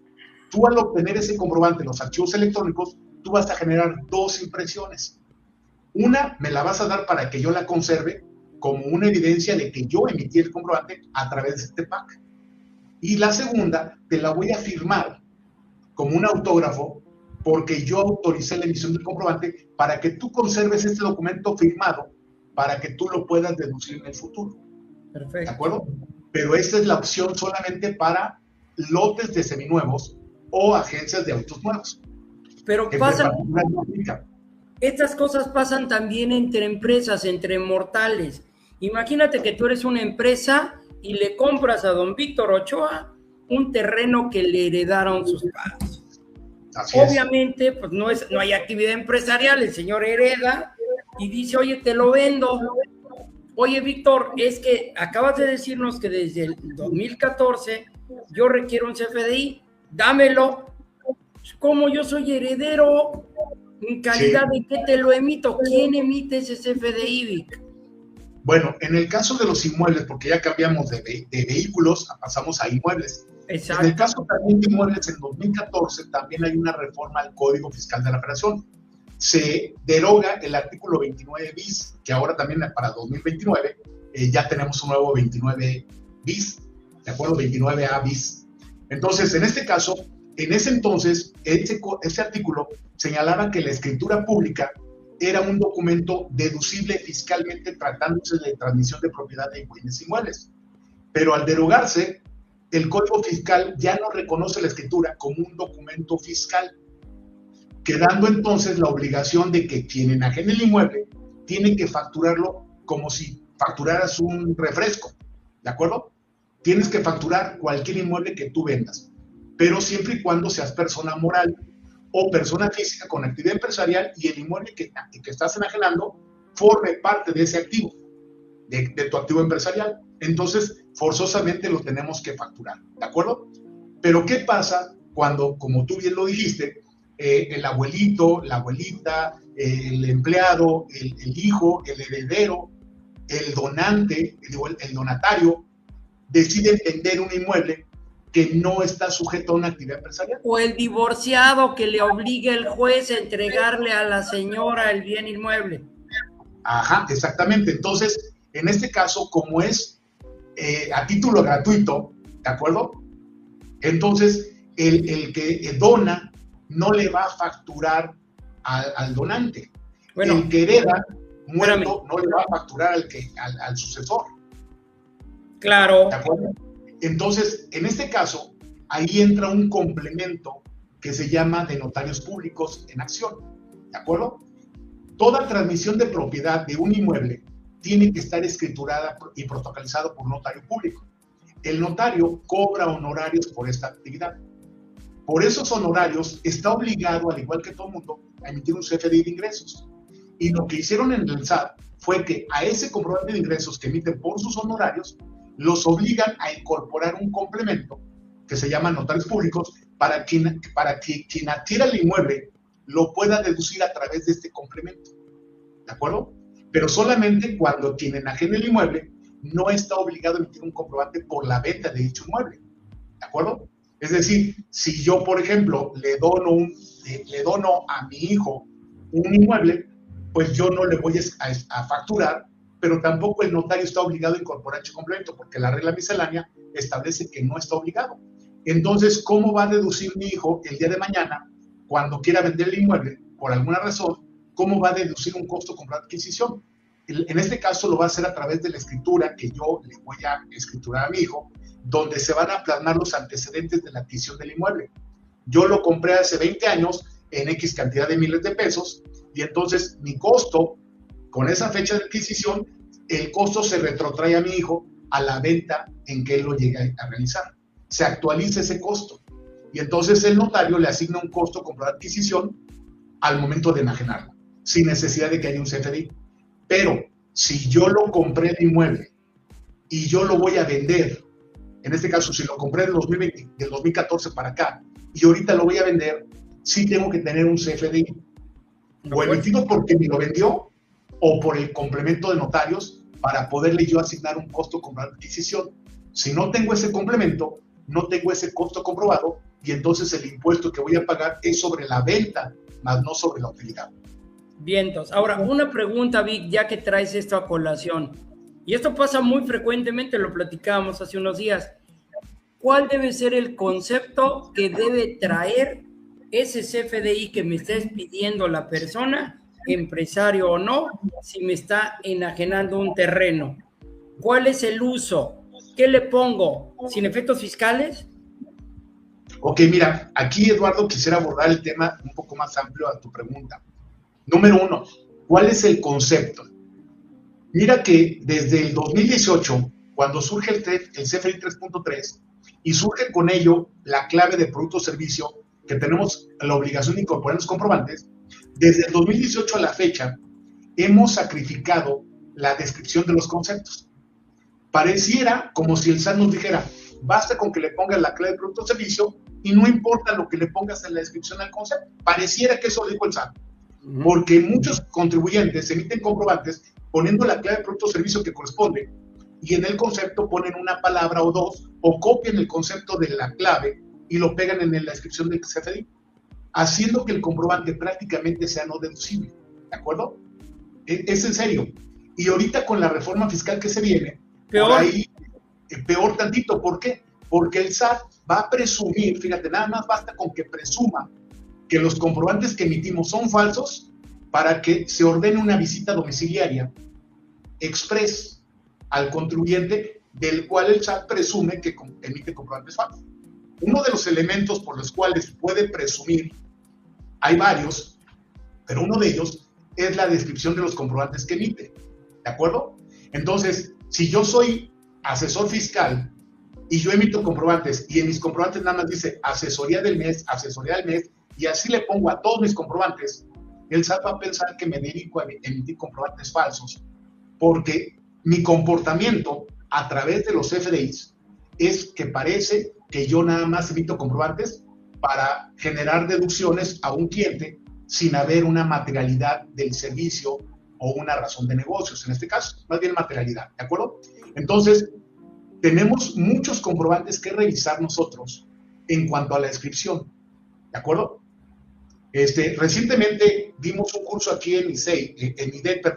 B: Tú al obtener ese comprobante, los archivos electrónicos, tú vas a generar 2 impresiones. Una, me la vas a dar para que yo la conserve como una evidencia de que yo emití el comprobante a través de este PAC. Y la segunda, te la voy a firmar como un autógrafo porque yo autoricé la emisión del comprobante para que tú conserves este documento firmado para que tú lo puedas deducir en el futuro.
A: Perfecto.
B: ¿De acuerdo? Pero esta es la opción solamente para lotes de seminuevos o agencias de autos nuevos.
A: Pero estas cosas pasan también entre empresas, entre mortales. Imagínate que tú eres una empresa y le compras a don Víctor Ochoa un terreno que le heredaron sus padres. Obviamente, pues no hay actividad empresarial, el señor hereda y dice, oye, te lo vendo. Oye, Víctor, es que acabas de decirnos que desde el 2014 yo requiero un CFDI, dámelo. Como yo soy heredero, ¿en calidad de qué te lo emito? ¿Quién emite ese CFDI, Vic?
B: Bueno, en el caso de los inmuebles, porque ya cambiamos de vehículos, pasamos a inmuebles. Exacto. En el caso también de inmuebles, en 2014 también hay una reforma al Código Fiscal de la Federación. Se deroga el artículo 29 bis, que ahora también para 2029 ya tenemos un nuevo 29 bis, ¿de acuerdo? 29A bis. Entonces, en este caso, en ese entonces, ese artículo señalaba que la escritura pública era un documento deducible fiscalmente tratándose de transmisión de propiedad de bienes inmuebles. Pero al derogarse, el Código Fiscal ya no reconoce la escritura como un documento fiscal, quedando entonces la obligación de que quien enajene el inmueble tiene que facturarlo como si facturaras un refresco, ¿de acuerdo? Tienes que facturar cualquier inmueble que tú vendas, pero siempre y cuando seas persona moral o persona física con actividad empresarial y el inmueble que estás enajenando forme parte de ese activo, de tu activo empresarial. Entonces, forzosamente lo tenemos que facturar, ¿de acuerdo? Pero, ¿qué pasa cuando, como tú bien lo dijiste, el abuelito, la abuelita, el empleado, el hijo, el heredero, el donante, el donatario, deciden vender un inmueble que no está sujeto a una actividad empresarial?
A: O el divorciado que le obligue el juez a entregarle a la señora el bien inmueble.
B: Ajá, exactamente. Entonces, en este caso, como es a título gratuito, ¿de acuerdo? Entonces, el que dona no le va a facturar al donante. Bueno, el que hereda muerto no le va a facturar al sucesor.
A: Claro.
B: ¿De acuerdo? Entonces, en este caso, ahí entra un complemento que se llama de notarios públicos en acción, ¿de acuerdo? Toda transmisión de propiedad de un inmueble tiene que estar escriturada y protocolizado por un notario público. El notario cobra honorarios por esta actividad. Por esos honorarios está obligado, al igual que todo el mundo, a emitir un CFDI de ingresos. Y lo que hicieron en el SAT fue que a ese comprobante de ingresos que emiten por sus honorarios, los obligan a incorporar un complemento que se llama notarios públicos para que quien adquiera el inmueble lo pueda deducir a través de este complemento, ¿de acuerdo? Pero solamente cuando quien enajene el inmueble no está obligado a emitir un comprobante por la venta de dicho inmueble, ¿de acuerdo? Es decir, si yo, por ejemplo, le dono a mi hijo un inmueble, pues yo no le voy a facturar, pero tampoco el notario está obligado a incorporar ese complemento, porque la regla miscelánea establece que no está obligado. Entonces, ¿cómo va a deducir mi hijo el día de mañana, cuando quiera vender el inmueble, por alguna razón, ¿cómo va a deducir un costo por adquisición? En este caso lo va a hacer a través de la escritura que yo le voy a escriturar a mi hijo, donde se van a plasmar los antecedentes de la adquisición del inmueble. Yo lo compré hace 20 años en X cantidad de miles de pesos y entonces mi costo, con esa fecha de adquisición, el costo se retrotrae a mi hijo a la venta en que él lo llegue a realizar. Se actualiza ese costo y entonces el notario le asigna un costo por adquisición al momento de enajenarlo, sin necesidad de que haya un CFDI. Pero si yo lo compré el inmueble y yo lo voy a vender, en este caso si lo compré del 2014 para acá y ahorita lo voy a vender, sí tengo que tener un CFDI, o emitido porque me lo vendió o por el complemento de notarios para poderle yo asignar un costo por adquisición. Si no tengo ese complemento, no tengo ese costo comprobado y entonces el impuesto que voy a pagar es sobre la venta, más no sobre la utilidad.
A: Vientos. Ahora, una pregunta, Vic, ya que traes esto a colación, y esto pasa muy frecuentemente, lo platicábamos hace unos días. ¿Cuál debe ser el concepto que debe traer ese CFDI que me está pidiendo la persona, empresario o no, si me está enajenando un terreno? ¿Cuál es el uso? ¿Qué le pongo? ¿Sin efectos fiscales?
B: Ok, mira, aquí Eduardo quisiera abordar el tema un poco más amplio a tu pregunta. Número 1, ¿cuál es el concepto? Mira que desde el 2018, cuando surge el CFDI 3.3 y surge con ello la clave de producto o servicio, que tenemos la obligación de incorporar en los comprobantes, desde el 2018 a la fecha, hemos sacrificado la descripción de los conceptos. Pareciera como si el SAT nos dijera, basta con que le pongas la clave de producto o servicio y no importa lo que le pongas en la descripción del concepto. Pareciera que eso lo dijo el SAT. Porque muchos contribuyentes emiten comprobantes poniendo la clave de producto o servicio que corresponde y en el concepto ponen una palabra o dos o copian el concepto de la clave y lo pegan en la descripción del CFDI, haciendo que el comprobante prácticamente sea no deducible, ¿de acuerdo? Es en serio. Y ahorita con la reforma fiscal que se viene,
A: peor.
B: Por ahí, peor tantito. ¿Por qué? Porque el SAT va a presumir, fíjate, nada más basta con que presuma que los comprobantes que emitimos son falsos para que se ordene una visita domiciliaria express al contribuyente, del cual el SAT presume que emite comprobantes falsos. Uno de los elementos por los cuales puede presumir, hay varios, pero uno de ellos es la descripción de los comprobantes que emite, ¿de acuerdo? Entonces, si yo soy asesor fiscal y yo emito comprobantes y en mis comprobantes nada más dice asesoría del mes, y así le pongo a todos mis comprobantes, el SAT va a pensar que me dedico a emitir comprobantes falsos, porque mi comportamiento a través de los FDIs es que parece que yo nada más emito comprobantes para generar deducciones a un cliente sin haber una materialidad del servicio o una razón de negocios, en este caso, más bien materialidad, ¿de acuerdo? Entonces, tenemos muchos comprobantes que revisar nosotros en cuanto a la descripción, ¿de acuerdo? Recientemente dimos un curso aquí en IDEC,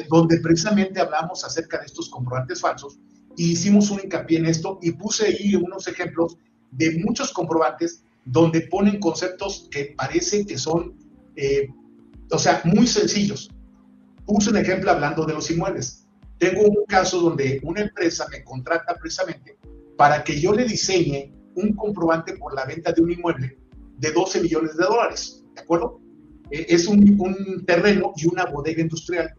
B: donde precisamente hablamos acerca de estos comprobantes falsos y hicimos un hincapié en esto y puse ahí unos ejemplos de muchos comprobantes donde ponen conceptos que parece que son, muy sencillos. Puse un ejemplo hablando de los inmuebles. Tengo un caso donde una empresa me contrata precisamente para que yo le diseñe un comprobante por la venta de un inmueble de $12 millones, ¿de acuerdo? Es un terreno y una bodega industrial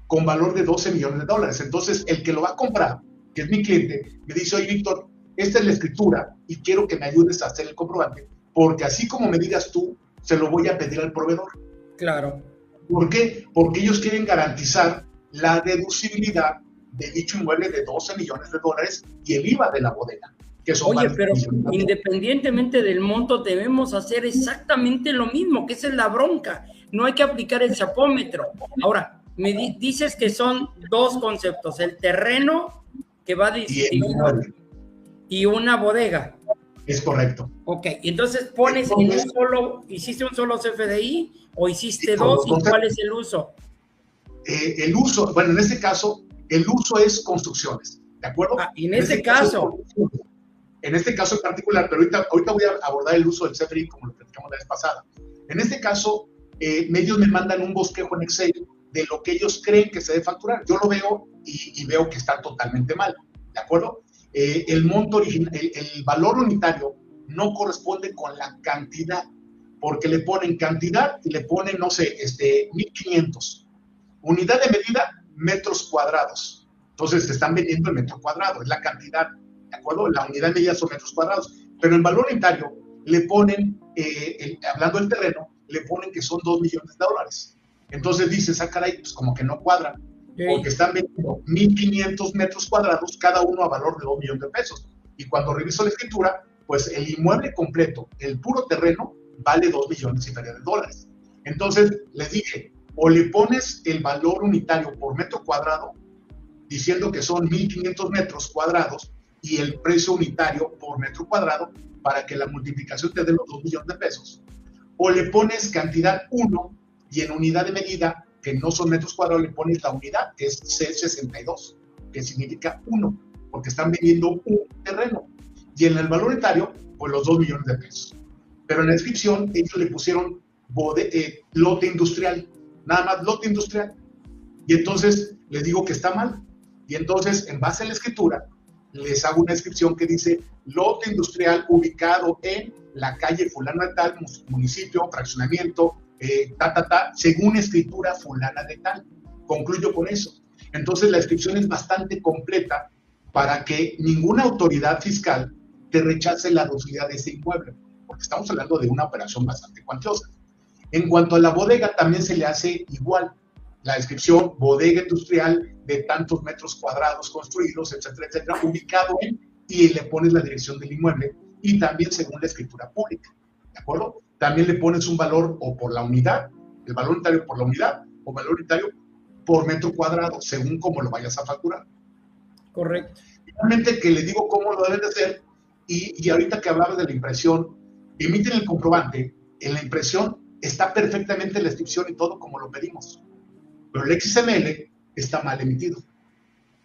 B: con valor de $12 millones. Entonces, el que lo va a comprar, que es mi cliente, me dice, oye, Víctor, esta es la escritura y quiero que me ayudes a hacer el comprobante, porque así como me digas tú, se lo voy a pedir al proveedor.
A: Claro.
B: ¿Por qué? Porque ellos quieren garantizar la deducibilidad de dicho inmueble de $12 millones y el IVA de la bodega. Que son
A: Oye, pero independientemente del monto, debemos hacer exactamente lo mismo, que esa es la bronca. No hay que aplicar el chapómetro. ahora, me dices que son dos conceptos, el terreno que va distinguido y una bodega.
B: Es correcto.
A: Ok, entonces pones en un solo, ¿hiciste un solo CFDI o hiciste dos? ¿Y cuál es el uso?
B: El uso, bueno, en este caso, el uso es construcciones, ¿de acuerdo?
A: Y en este caso
B: en este caso en particular, pero ahorita voy a abordar el uso del CFDI como lo platicamos la vez pasada. En este caso, medios me mandan un bosquejo en Excel de lo que ellos creen que se debe facturar. Yo lo veo y veo que está totalmente mal, ¿de acuerdo? El monto original, el valor unitario no corresponde con la cantidad, porque le ponen cantidad y le ponen, no sé, 1500. Unidad de medida, metros cuadrados. Entonces te están vendiendo el metro cuadrado, es la cantidad, ¿de acuerdo? La unidad de medida son metros cuadrados, pero en valor unitario le ponen, hablando del terreno, le ponen que son $2 millones. Entonces dices, caray, pues como que no cuadra, porque están vendiendo 1500 metros cuadrados, cada uno a valor de $2 millones. Y cuando reviso la escritura, pues el inmueble completo, el puro terreno, vale $2 millones y feria de dólares. Entonces les dije, o le pones el valor unitario por metro cuadrado, diciendo que son 1500 metros cuadrados, y el precio unitario por metro cuadrado, para que la multiplicación te dé los $2 millones. O le pones cantidad 1, y en unidad de medida, que no son metros cuadrados, le pones la unidad, que es C62, que significa 1, porque están vendiendo un terreno. Y en el valor unitario, pues los $2 millones. Pero en la descripción, ellos le pusieron lote industrial, nada más lote industrial. Y entonces les digo que está mal. Y entonces, en base a la escritura, les hago una descripción que dice lote industrial ubicado en la calle fulana de tal, municipio, fraccionamiento, según escritura fulana de tal. Concluyo con eso. Entonces la descripción es bastante completa para que ninguna autoridad fiscal te rechace la docilidad de ese inmueble, porque estamos hablando de una operación bastante cuantiosa. En cuanto a la bodega, también se le hace igual. La descripción, bodega industrial de tantos metros cuadrados construidos, etcétera, etcétera, ubicado en, y le pones la dirección del inmueble, y también según la escritura pública, ¿de acuerdo? También le pones un valor o por la unidad, el valor unitario por la unidad, o valor unitario por metro cuadrado, según cómo lo vayas a facturar.
A: Correcto.
B: Finalmente, que les digo cómo lo deben de hacer, y ahorita que hablabas de la impresión, emiten el comprobante, en la impresión está perfectamente la descripción y todo como lo pedimos, pero el XML está mal emitido,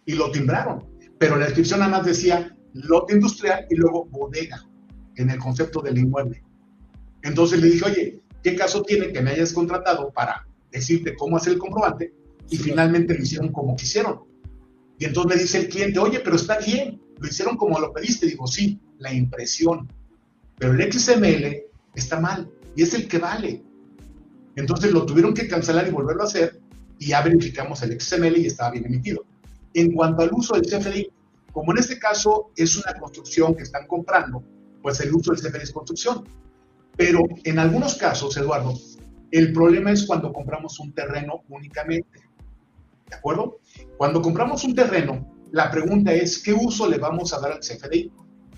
B: y lo timbraron, pero la descripción nada más decía lote industrial y luego bodega, en el concepto del inmueble. Entonces le dije, oye, ¿qué caso tiene que me hayas contratado para decirte cómo hacer el comprobante? Y finalmente lo hicieron como quisieron. Y entonces me dice el cliente, oye, pero está bien, lo hicieron como lo pediste. Digo, sí, la impresión, pero el XML está mal y es el que vale. Entonces lo tuvieron que cancelar y volverlo a hacer, y ya verificamos el XML y estaba bien emitido. En cuanto al uso del CFDI, como en este caso es una construcción que están comprando, pues el uso del CFDI es construcción. Pero en algunos casos, Eduardo, el problema es cuando compramos un terreno únicamente, ¿de acuerdo? Cuando compramos un terreno, la pregunta es, ¿qué uso le vamos a dar al CFDI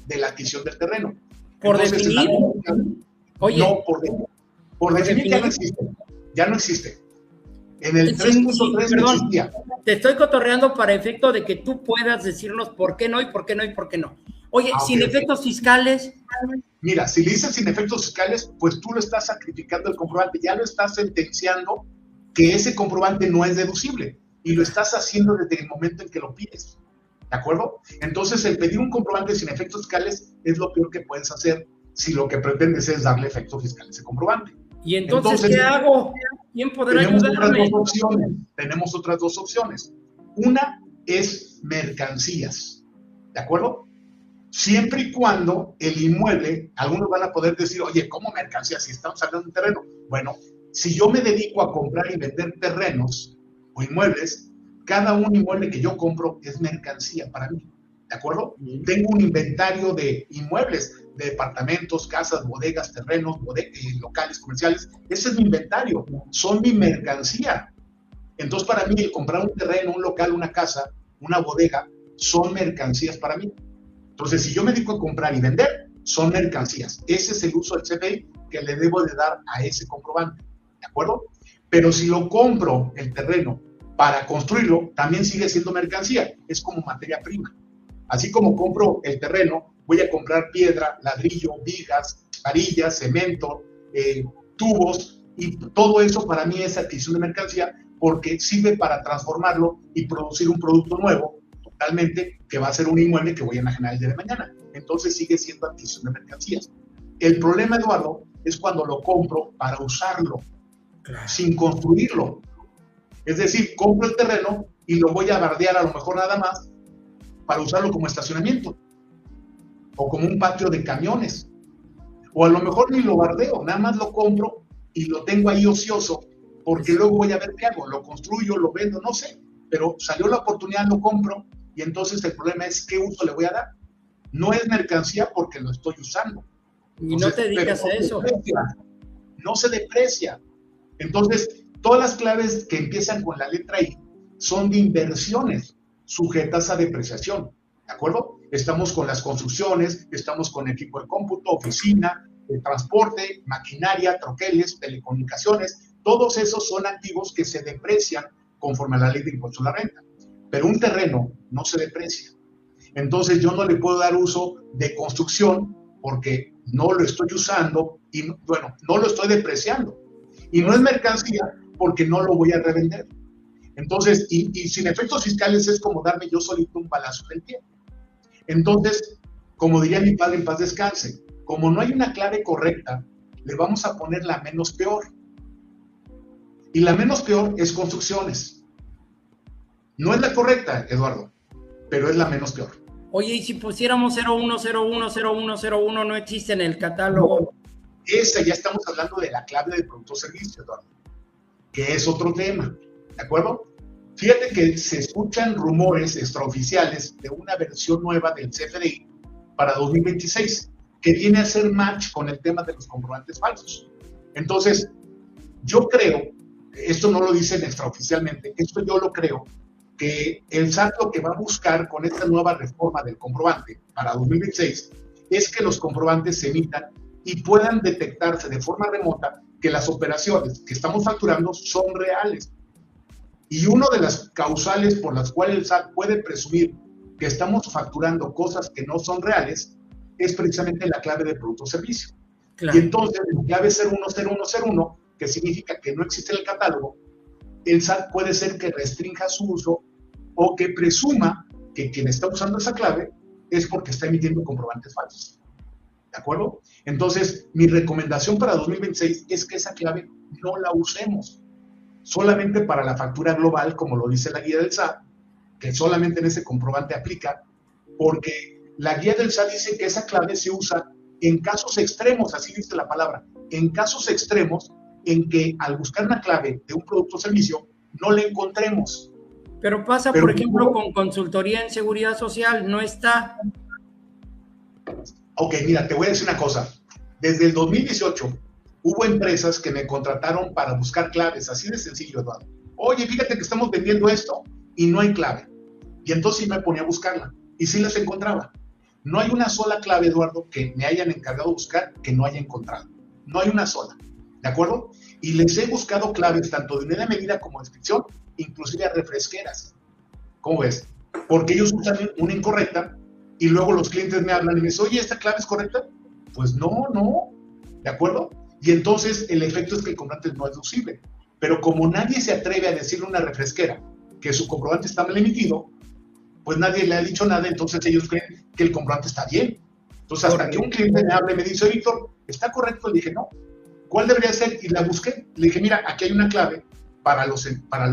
B: de la adquisición del terreno?
A: Por entonces, definir.
B: Oye, no, por definir ya no existe. En el 3.3 no existía.
A: Te estoy cotorreando para efecto de que tú puedas decirnos por qué no y por qué no y por qué no. Oye, sin efectos fiscales.
B: Mira, si le dices sin efectos fiscales, pues tú lo estás sacrificando el comprobante, ya lo estás sentenciando que ese comprobante no es deducible, y lo estás haciendo desde el momento en que lo pides, ¿de acuerdo? Entonces, el pedir un comprobante sin efectos fiscales es lo peor que puedes hacer si lo que pretendes es darle efectos fiscales a ese comprobante.
A: ¿Y entonces qué hago? ¿Quién podrá ayudarme?
B: Tenemos otras dos opciones. Una es mercancías, ¿de acuerdo? Siempre y cuando el inmueble, algunos van a poder decir, oye, ¿cómo mercancías? Si estamos hablando de un terreno. Bueno, si yo me dedico a comprar y vender terrenos o inmuebles, cada un inmueble que yo compro es mercancía para mí, ¿de acuerdo? Tengo un inventario de inmuebles, de departamentos, casas, bodegas, terrenos, locales, comerciales. Ese es mi inventario, son mi mercancía. Entonces, para mí, el comprar un terreno, un local, una casa, una bodega, son mercancías para mí. Entonces, si yo me dedico a comprar y vender, son mercancías. Ese es el uso del CFDI que le debo de dar a ese comprobante, ¿de acuerdo? Pero si lo compro, el terreno, para construirlo, también sigue siendo mercancía. Es como materia prima. Así como compro el terreno, voy a comprar piedra, ladrillo, vigas, varillas, cemento, tubos, y todo eso para mí es adquisición de mercancía, porque sirve para transformarlo y producir un producto nuevo, totalmente, que va a ser un inmueble que voy a enajenar el día de mañana. Entonces sigue siendo adquisición de mercancías. El problema, Eduardo, es cuando lo compro para usarlo. sin construirlo. Es decir, compro el terreno y lo voy a bardear a lo mejor nada más para usarlo como estacionamiento o como un patio de camiones. O a lo mejor ni lo bardeo, nada más lo compro y lo tengo ahí ocioso, porque luego voy a ver qué hago, lo construyo, lo vendo, no sé, pero salió la oportunidad, lo compro, y entonces el problema es qué uso le voy a dar. No es mercancía porque lo estoy usando.
A: Y entonces, no te dedicas a eso.
B: No se deprecia. Entonces, todas las claves que empiezan con la letra I son de inversiones sujetas a depreciación, ¿de acuerdo? Estamos con las construcciones, estamos con equipo de cómputo, oficina, transporte, maquinaria, troqueles, telecomunicaciones. Todos esos son activos que se deprecian conforme a la ley de impuesto a la renta. Pero un terreno no se deprecia. Entonces yo no le puedo dar uso de construcción porque no lo estoy usando y, bueno, no lo estoy depreciando. Y no es mercancía porque no lo voy a revender. Entonces, y sin efectos fiscales es como darme yo solito un balazo en el pie. Entonces, como diría mi padre en paz descanse, como no hay una clave correcta, le vamos a poner la menos peor. Y la menos peor es construcciones. No es la correcta, Eduardo, pero es la menos peor.
A: Oye, ¿y si pusiéramos 01010101 no existe en el catálogo?
B: No, esa ya estamos hablando de la clave del producto o servicio, Eduardo, que es otro tema, ¿de acuerdo? Fíjate que se escuchan rumores extraoficiales de una versión nueva del CFDI para 2026, que viene a hacer match con el tema de los comprobantes falsos. Entonces, yo creo, esto no lo dicen extraoficialmente, esto yo lo creo, que el SAT lo que va a buscar con esta nueva reforma del comprobante para 2026 es que los comprobantes se emitan y puedan detectarse de forma remota que las operaciones que estamos facturando son reales. Y una de las causales por las cuales el SAT puede presumir que estamos facturando cosas que no son reales es precisamente la clave de producto o servicio. Claro. Y entonces, la clave 010101, que significa que no existe en el catálogo, el SAT puede ser que restrinja su uso o que presuma que quien está usando esa clave es porque está emitiendo comprobantes falsos. ¿De acuerdo? Entonces, mi recomendación para 2026 es que esa clave no la usemos. Solamente para la factura global, como lo dice la guía del SAT, que solamente en ese comprobante aplica, porque la guía del SAT dice que esa clave se usa en casos extremos, así dice la palabra, en casos extremos en que al buscar una clave de un producto o servicio no la encontremos.
A: Pero pasa, por ejemplo, con consultoría en seguridad social, no está.
B: Ok, mira, te voy a decir una cosa. Desde el 2018 hubo empresas que me contrataron para buscar claves, así de sencillo, Eduardo. Oye, fíjate que estamos vendiendo esto y no hay clave. Y entonces sí me ponía a buscarla y sí las encontraba. No hay una sola clave, Eduardo, que me hayan encargado de buscar que no haya encontrado. No hay una sola, ¿de acuerdo? Y les he buscado claves tanto de unidad de medida como de descripción, inclusive a refresqueras. ¿Cómo ves? Porque ellos usan una incorrecta y luego los clientes me hablan y me dicen, oye, ¿esta clave es correcta? Pues no, ¿de acuerdo? Y entonces el efecto es que el comprobante no es deducible. Pero como nadie se atreve a decirle a una refresquera que su comprobante está mal emitido, pues nadie le ha dicho nada, entonces ellos creen que el comprobante está bien. Entonces hasta que un cliente me hable y me dice, Víctor, ¿está correcto? Le dije, no. ¿Cuál debería ser? Y la busqué. Le dije, mira, aquí hay una clave para los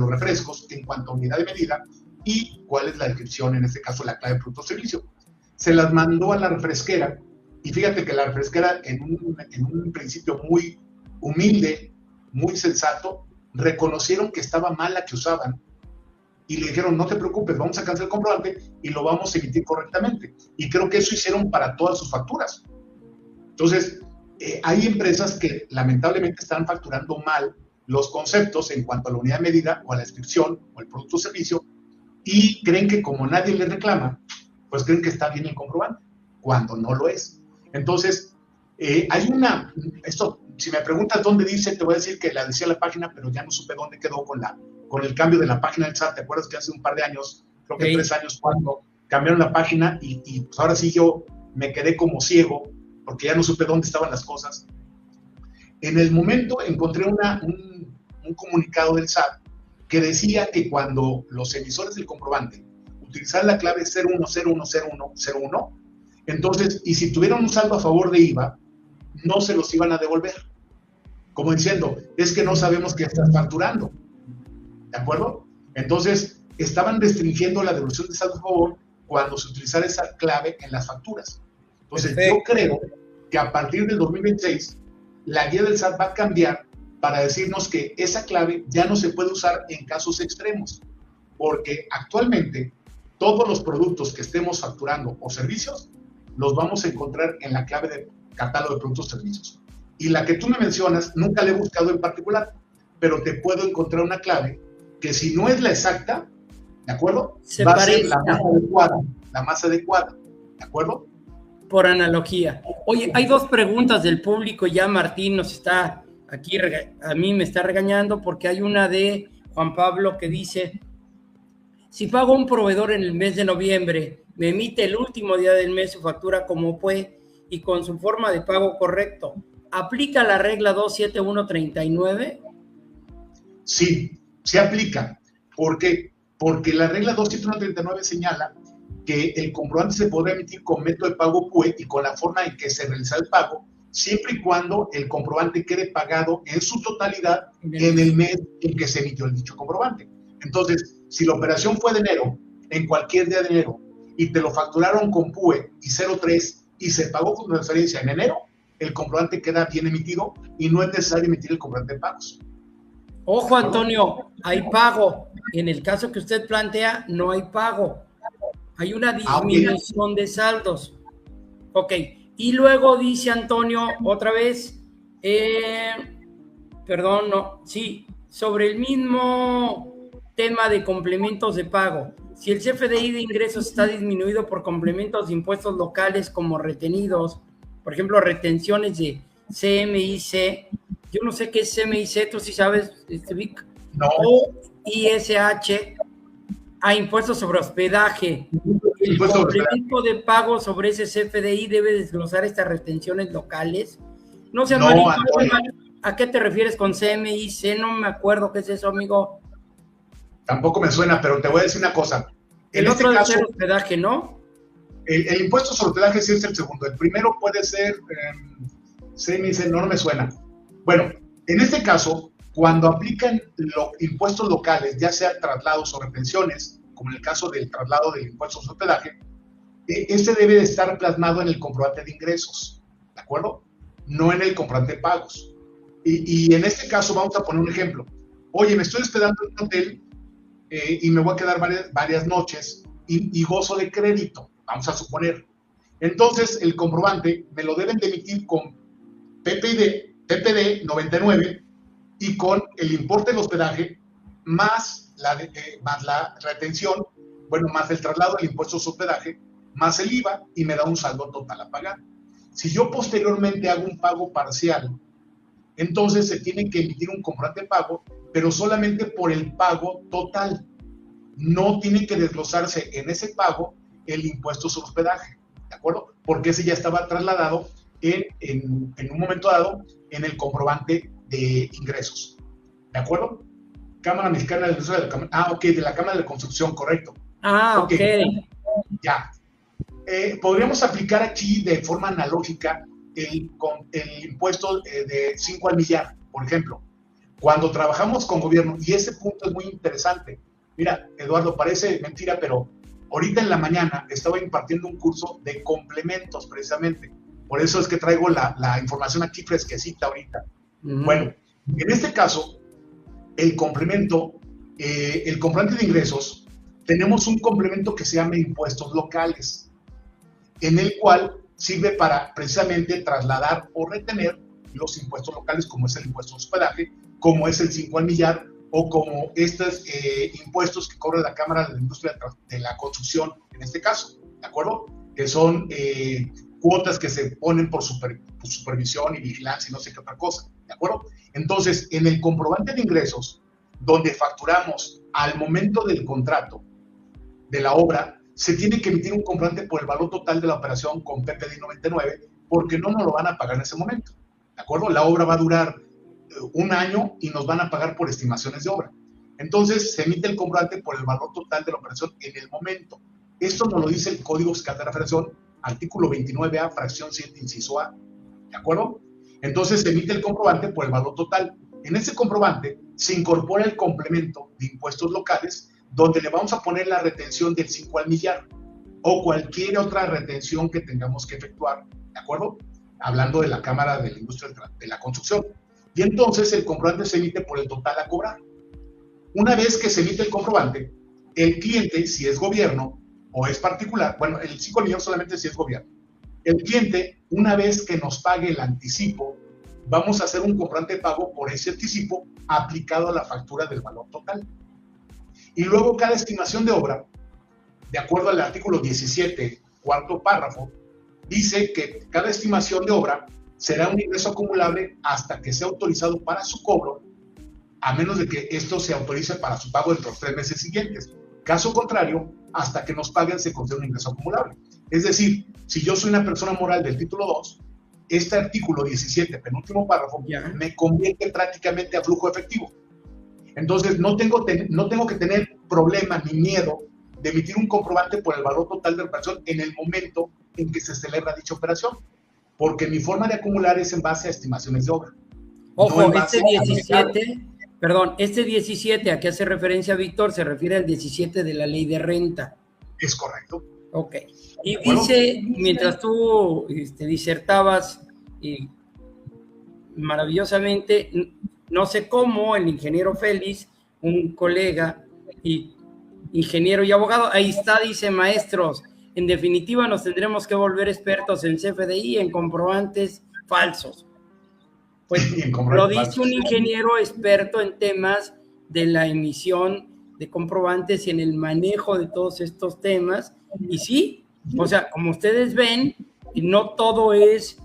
B: refrescos en cuanto a unidad de medida y cuál es la descripción, en este caso la clave de producto o servicio. Se las mandó a la refresquera y fíjate que la refresquera en un principio muy humilde, muy sensato, reconocieron que estaba mal la que usaban y le dijeron, no te preocupes, vamos a cancelar el comprobante y lo vamos a emitir correctamente. Y creo que eso hicieron para todas sus facturas. Entonces, hay empresas que lamentablemente están facturando mal los conceptos en cuanto a la unidad de medida o a la descripción o el producto o servicio y creen que como nadie les reclama, pues creen que está bien el comprobante, cuando no lo es. Entonces, esto, si me preguntas dónde dice, te voy a decir que la decía la página, pero ya no supe dónde quedó con el cambio de la página del SAT. ¿Te acuerdas que hace un par de años, creo que 3 años, cuando cambiaron la página y pues ahora sí yo me quedé como ciego porque ya no supe dónde estaban las cosas? En el momento encontré un comunicado del SAT que decía que cuando los emisores del comprobante utilizaran la clave 01010101, entonces, y si tuvieran un saldo a favor de IVA, no se los iban a devolver. como diciendo, es que no sabemos qué estás facturando, ¿de acuerdo? Entonces, estaban restringiendo la devolución de saldo a favor cuando se utilizara esa clave en las facturas. Entonces, yo creo que a partir del 2026, la guía del SAT va a cambiar para decirnos que esa clave ya no se puede usar en casos extremos, porque actualmente todos los productos que estemos facturando o servicios los vamos a encontrar en la clave de catálogo de productos o servicios. Y la que tú me mencionas, nunca la he buscado en particular, pero te puedo encontrar una clave que si no es la exacta, ¿de acuerdo? Va a ser la más adecuada, ¿de acuerdo?
A: Por analogía. Oye, hay dos preguntas del público, ya Martín nos está aquí, a mí me está regañando porque hay una de Juan Pablo que dice, si pago a un proveedor en el mes de noviembre, me emite el último día del mes su factura como fue y con su forma de pago correcto, ¿aplica la regla 27139?
B: Sí, se aplica. ¿Por qué? Porque la regla 27139 señala que el comprobante se podrá emitir con método de pago PUE y con la forma en que se realiza el pago, siempre y cuando el comprobante quede pagado en su totalidad en el mes en que se emitió el dicho comprobante. Entonces, si la operación fue de enero, en cualquier día de enero, y te lo facturaron con PUE y 03 y se pagó con transferencia en enero, el comprobante queda bien emitido y no es necesario emitir el comprobante de pagos.
A: Ojo, Antonio, hay pago. En el caso que usted plantea, no hay pago. Hay una disminución de saldos. Ok. Y luego dice Antonio, otra vez, perdón, no, sí, sobre el mismo tema de complementos de pago. Si el CFDI de ingresos está disminuido por complementos de impuestos locales como retenidos, por ejemplo, retenciones de CMIC, yo no sé qué es CMIC, tú sí sabes, Vic.
B: No.
A: O ISH, a impuestos sobre hospedaje. El complemento de pago sobre ese CFDI debe desglosar estas retenciones locales. No sé, Marito, ¿a qué te refieres con CMIC? No me acuerdo qué es eso, amigo.
B: Tampoco me suena, pero te voy a decir una cosa.
A: El otro debe ser hospedaje, ¿no?
B: El impuesto sobre hospedaje sí es el segundo. El primero puede ser CMIC, no me suena. Bueno, en este caso, cuando aplican los impuestos locales, ya sea traslados o retenciones, como en el caso del traslado del impuesto sobre hospedaje, ese debe de estar plasmado en el comprobante de ingresos, ¿de acuerdo? No en el comprobante de pagos. Y en este caso vamos a poner un ejemplo. Oye, me estoy hospedando en un hotel y me voy a quedar varias noches y gozo de crédito, vamos a suponer. Entonces, el comprobante me lo deben de emitir con PPD 99 y con el importe del hospedaje más la retención, bueno, más el traslado del impuesto de hospedaje, más el IVA, y me da un saldo total a pagar. Si yo posteriormente hago un pago parcial, entonces se tiene que emitir un comprobante de pago, pero solamente por el pago total. No tiene que desglosarse en ese pago el impuesto sobre hospedaje, ¿de acuerdo? Porque ese ya estaba trasladado en un momento dado en el comprobante de ingresos, ¿de acuerdo? Cámara Mexicana de Industria de la Cámara de Construcción, correcto.
A: Ok.
B: Ya. Podríamos aplicar aquí de forma analógica el impuesto de 5 al millar, por ejemplo. Cuando trabajamos con gobierno, y ese punto es muy interesante. Mira, Eduardo, parece mentira, pero ahorita en la mañana estaba impartiendo un curso de complementos, precisamente. Por eso es que traigo la información aquí fresquecita ahorita. Bueno, en este caso, el comprobante de ingresos, tenemos un complemento que se llama impuestos locales, en el cual sirve para precisamente trasladar o retener los impuestos locales, como es el impuesto de hospedaje, como es el 5 al millar, o como estos impuestos que cobra la Cámara de la Industria de la Construcción, en este caso, ¿de acuerdo? Que son cuotas que se ponen por supervisión y vigilancia y no sé qué otra cosa, ¿de acuerdo? Entonces, en el comprobante de ingresos, donde facturamos al momento del contrato de la obra, se tiene que emitir un comprobante por el valor total de la operación con PPD 99, porque no nos lo van a pagar en ese momento, ¿de acuerdo? La obra va a durar un año y nos van a pagar por estimaciones de obra. Entonces, se emite el comprobante por el valor total de la operación en el momento. Esto nos lo dice el Código Fiscal de Referenciación, artículo 29A, fracción 7, inciso A, ¿de acuerdo? Entonces se emite el comprobante por el valor total. En ese comprobante se incorpora el complemento de impuestos locales, donde le vamos a poner la retención del 5 al millar o cualquier otra retención que tengamos que efectuar, ¿de acuerdo? Hablando de la Cámara de la Industria de la Construcción. Y entonces el comprobante se emite por el total a cobrar. Una vez que se emite el comprobante, el cliente, si es gobierno o es particular, bueno, el 5 al millar solamente si es gobierno. El cliente, una vez que nos pague el anticipo, vamos a hacer un comprobante de pago por ese anticipo aplicado a la factura del valor total. Y luego cada estimación de obra, de acuerdo al artículo 17, cuarto párrafo, dice que cada estimación de obra será un ingreso acumulable hasta que sea autorizado para su cobro, a menos de que esto se autorice para su pago dentro de los 3 meses siguientes. Caso contrario, hasta que nos paguen se considera un ingreso acumulable. Es decir, si yo soy una persona moral del título 2, este artículo 17, penúltimo párrafo, me convierte prácticamente a flujo efectivo. Entonces, no tengo que tener problema ni miedo de emitir un comprobante por el valor total de la operación en el momento en que se celebra dicha operación, porque mi forma de acumular es en base a estimaciones de obra.
A: Ojo, no este 17, ¿a qué hace referencia, Víctor? Se refiere al 17 de la ley de renta.
B: Es correcto.
A: Ok. Y dice, mientras tú disertabas maravillosamente, no sé cómo el ingeniero Félix, un colega y ingeniero y abogado, ahí está, dice: maestros, en definitiva nos tendremos que volver expertos en CFDI, en comprobantes falsos. Pues lo dice un ingeniero experto en temas de la emisión de comprobantes y en el manejo de todos estos temas. Y sí, o sea, como ustedes ven, no todo es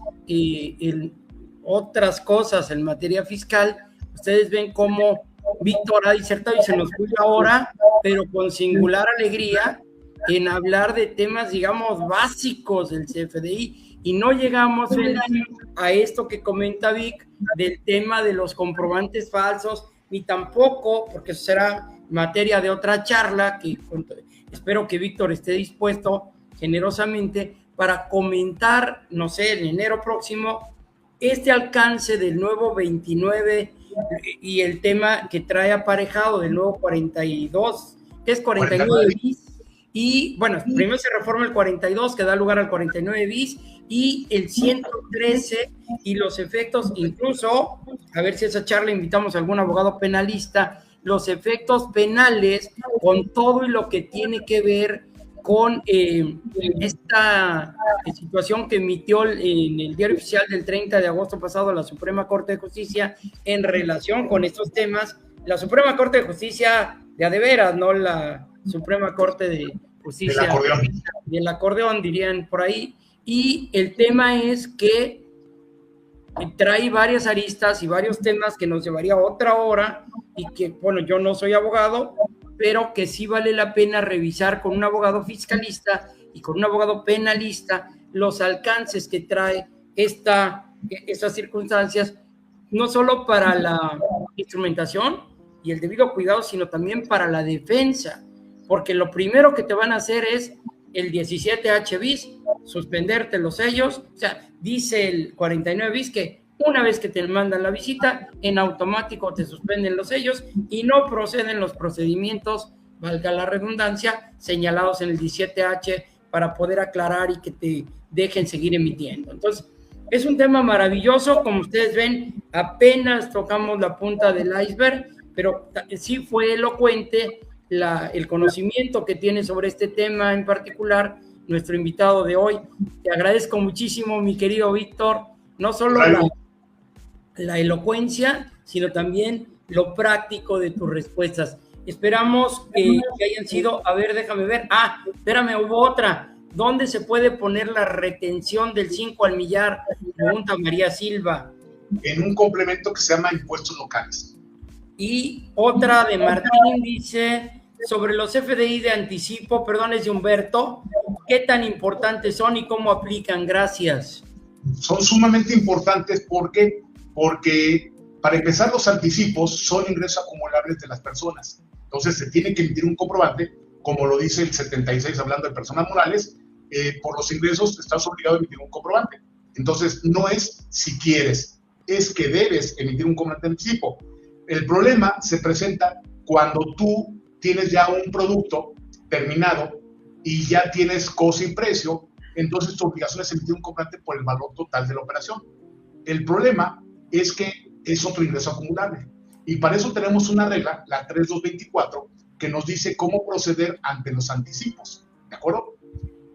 A: otras cosas en materia fiscal. Ustedes ven cómo Víctor ha disertado y se nos fue ahora, pero con singular alegría, en hablar de temas, digamos, básicos del CFDI, y no llegamos a esto que comenta Vic, del tema de los comprobantes falsos, ni tampoco, porque eso será materia de otra charla, que espero que Víctor esté dispuesto generosamente para comentar, no sé, en enero próximo, este alcance del nuevo 29 y el tema que trae aparejado del nuevo 42, que es 49 bis, y bueno, primero se reforma el 42, que da lugar al 49 bis, y el 113 y los efectos, incluso, a ver si esa charla invitamos a algún abogado penalista, los efectos penales con todo y lo que tiene que ver con esta situación que emitió en el Diario Oficial del 30 de agosto pasado la Suprema Corte de Justicia en relación con estos temas. La Suprema Corte de Justicia de a de veras, no la Suprema Corte de Justicia del acordeón, dirían por ahí. Y el tema es que trae varias aristas y varios temas que nos llevaría otra hora, y que, bueno, yo no soy abogado, pero que sí vale la pena revisar con un abogado fiscalista y con un abogado penalista los alcances que trae estas circunstancias, no solo para la instrumentación y el debido cuidado, sino también para la defensa, porque lo primero que te van a hacer es el 17H bis, suspenderte los sellos. O sea, dice el 49 bis que una vez que te mandan la visita, en automático te suspenden los sellos y no proceden los procedimientos, valga la redundancia, señalados en el 17H para poder aclarar y que te dejen seguir emitiendo. Entonces, es un tema maravilloso. Como ustedes ven, apenas tocamos la punta del iceberg, pero sí fue elocuente el conocimiento que tiene sobre este tema en particular nuestro invitado de hoy. Te agradezco muchísimo, mi querido Víctor, no solo la elocuencia, sino también lo práctico de tus respuestas. Esperamos que hayan sido, a ver, déjame ver, espérame, hubo otra. ¿Dónde se puede poner la retención del 5 al millar? Pregunta María Silva.
B: En un complemento que se llama impuestos locales.
A: Y otra de Martín dice, sobre los FDI de anticipo, perdón, es de Humberto, ¿qué tan importantes son y cómo aplican? Gracias.
B: Son sumamente importantes porque para empezar, los anticipos son ingresos acumulables de las personas. Entonces se tiene que emitir un comprobante, como lo dice el 76 hablando de personas morales, por los ingresos estás obligado a emitir un comprobante. Entonces no es si quieres, es que debes emitir un comprobante de anticipo. El problema se presenta cuando tú tienes ya un producto terminado y ya tienes costo y precio, entonces tu obligación es emitir un comprobante por el valor total de la operación. El problema es que es otro ingreso acumulable. Y para eso tenemos una regla, la 3224, que nos dice cómo proceder ante los anticipos. ¿De acuerdo?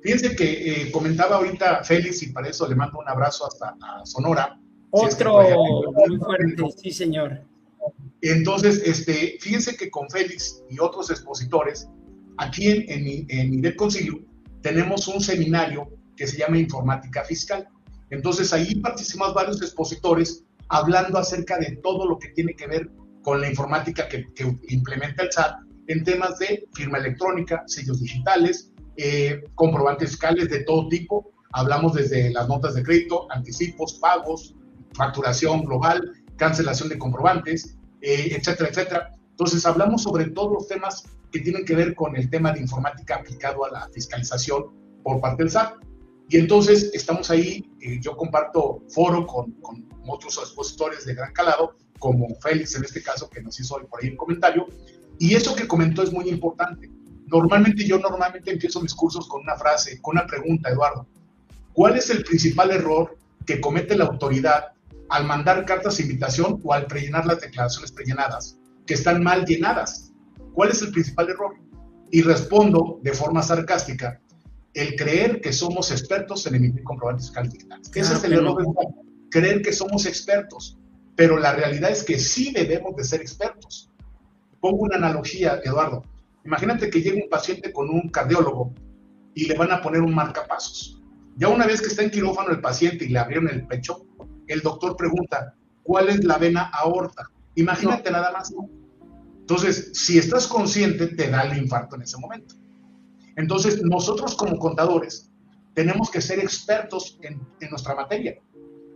B: Fíjense que comentaba ahorita Félix, y para eso le mando un abrazo hasta a Sonora.
A: Otro muy fuerte, sí, señor.
B: Entonces, fíjense que con Félix y otros expositores, aquí en IDEC Concilio, tenemos un seminario que se llama Informática Fiscal. Entonces, ahí participamos varios expositores hablando acerca de todo lo que tiene que ver con la informática que implementa el SAT en temas de firma electrónica, sellos digitales, comprobantes fiscales de todo tipo. Hablamos desde las notas de crédito, anticipos, pagos, facturación global, cancelación de comprobantes, etcétera, etcétera. Entonces, hablamos sobre todos los temas que tienen que ver con el tema de informática aplicado a la fiscalización por parte del SAT. Y entonces, estamos ahí, yo comparto foro con otros expositores de gran calado, como Félix en este caso, que nos hizo por ahí un comentario. Y eso que comentó es muy importante. Yo normalmente empiezo mis cursos con una frase, con una pregunta, Eduardo. ¿Cuál es el principal error que comete la autoridad al mandar cartas de invitación o al prellenar las declaraciones prellenadas, que están mal llenadas? ¿Cuál es el principal error? Y respondo de forma sarcástica, el creer que somos expertos en emitir comprobantes fiscales digitales. Ese es el error, creer que somos expertos, pero la realidad es que sí debemos de ser expertos. Pongo una analogía, Eduardo. Imagínate que llega un paciente con un cardiólogo y le van a poner un marcapasos. Ya una vez que está en quirófano el paciente y le abrieron el pecho, el doctor pregunta, ¿cuál es la vena aorta? Imagínate nada más. Entonces, si estás consciente, te da el infarto en ese momento. Entonces, nosotros como contadores tenemos que ser expertos en nuestra materia.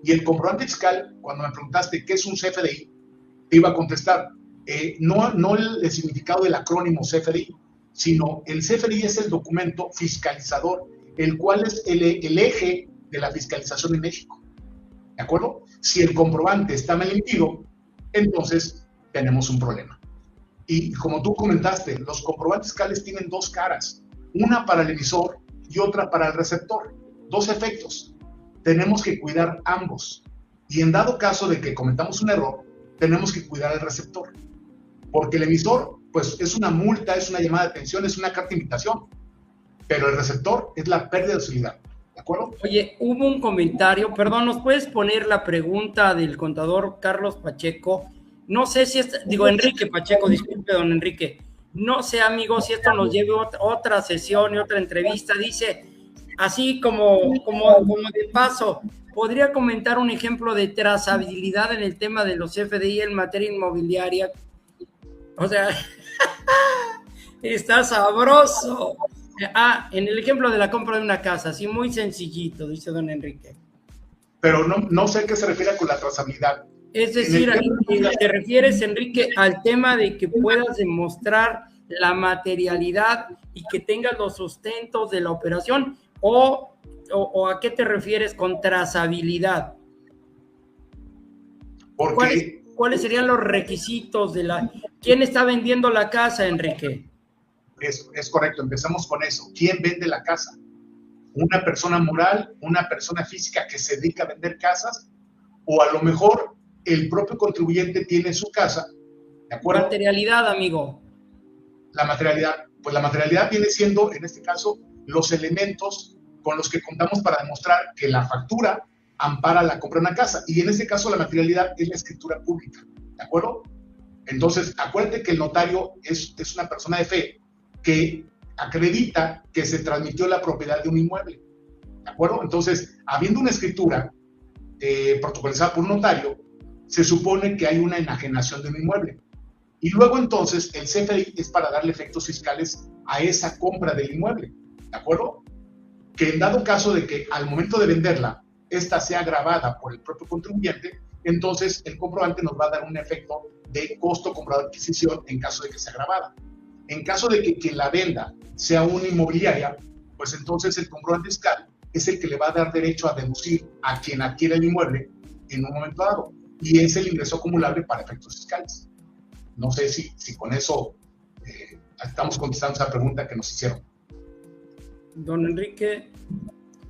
B: Y el comprobante fiscal, cuando me preguntaste qué es un CFDI, te iba a contestar, no el significado del acrónimo CFDI, sino el CFDI es el documento fiscalizador, el cual es el eje de la fiscalización en México. ¿De acuerdo? Si el comprobante está mal emitido, entonces tenemos un problema. Y como tú comentaste, los comprobantes fiscales tienen dos caras, una para el emisor y otra para el receptor. Dos efectos. Tenemos que cuidar ambos. Y en dado caso de que cometamos un error, tenemos que cuidar al receptor. Porque el emisor, pues es una multa, es una llamada de atención, es una carta de invitación. Pero el receptor es la pérdida de utilidad. ¿De acuerdo?
A: Oye, hubo un comentario, perdón, ¿nos puedes poner la pregunta del contador Carlos Pacheco? No sé si es, Enrique Pacheco, disculpe, don Enrique. No sé, amigos, si esto nos lleve a otra sesión y otra entrevista. Dice, así como de paso, ¿podría comentar un ejemplo de trazabilidad en el tema de los FDI en materia inmobiliaria? O sea, está sabroso. En el ejemplo de la compra de una casa, así muy sencillito, dice don Enrique.
B: Pero no sé a qué se refiere con la trazabilidad.
A: Es decir, ¿te refieres, Enrique, al tema de que puedas demostrar la materialidad y que tengas los sustentos de la operación? ¿O a qué te refieres con trazabilidad? ¿Cuáles serían los requisitos de ¿Quién está vendiendo la casa, Enrique?
B: Es correcto, empezamos con eso. ¿Quién vende la casa? ¿Una persona moral, una persona física que se dedica a vender casas? O a lo mejor el propio contribuyente tiene su casa, ¿de acuerdo?
A: Materialidad, amigo.
B: La materialidad, pues la materialidad viene siendo, en este caso, los elementos con los que contamos para demostrar que la factura ampara la compra de una casa. Y en este caso la materialidad es la escritura pública, ¿de acuerdo? Entonces, acuérdate que el notario es una persona de fe que acredita que se transmitió la propiedad de un inmueble, ¿de acuerdo? Entonces, habiendo una escritura protocolizada por un notario, se supone que hay una enajenación de un inmueble. Y luego entonces el CFDI es para darle efectos fiscales a esa compra del inmueble, ¿de acuerdo? Que en dado caso de que al momento de venderla, esta sea grabada por el propio contribuyente, entonces el comprobante nos va a dar un efecto de costo comprado de adquisición en caso de que sea grabada. En caso de que quien la venda sea una inmobiliaria, pues entonces el comprobante fiscal es el que le va a dar derecho a deducir a quien adquiere el inmueble en un momento dado. y es el ingreso acumulable para efectos fiscales. No sé si con eso estamos contestando esa pregunta que nos hicieron.
A: Don Enrique,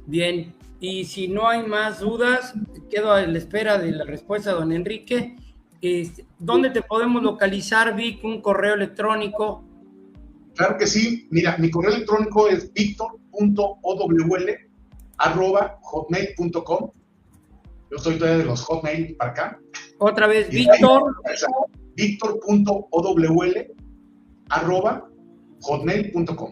A: bien. Y si no hay más dudas, quedo a la espera de la respuesta, don Enrique. ¿Dónde te podemos localizar, Vic? ¿Un correo electrónico?
B: Claro que sí. Mira, mi correo electrónico es victor.owl@hotmail.com. Yo soy todavía de los Hotmail para acá.
A: Otra vez, Víctor.
B: Victor.owl@hotmail.com.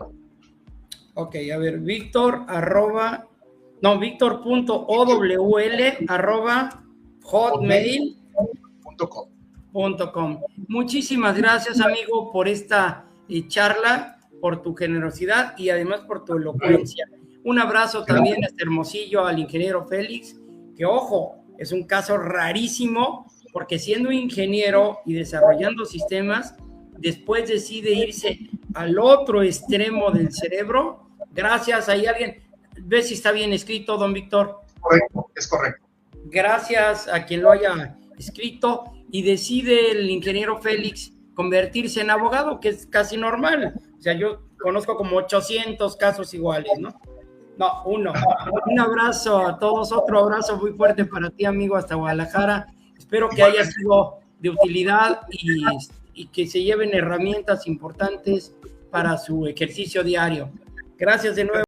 A: Ok, a ver, Victor.hotmail.com. Muchísimas gracias, amigo, por esta charla, por tu generosidad y además por tu elocuencia. Un abrazo también a este Hermosillo, al ingeniero Félix, que ojo, es un caso rarísimo, porque siendo ingeniero y desarrollando sistemas, después decide irse al otro extremo del cerebro. Gracias, hay alguien, ve si está bien escrito, don Víctor.
B: Correcto, es correcto.
A: Gracias a quien lo haya escrito, y decide el ingeniero Félix convertirse en abogado, que es casi normal. O sea, yo conozco como 800 casos iguales, ¿no? No, uno. Un abrazo a todos, otro abrazo muy fuerte para ti, amigo, hasta Guadalajara. Espero que haya sido de utilidad y que se lleven herramientas importantes para su ejercicio diario. Gracias de nuevo.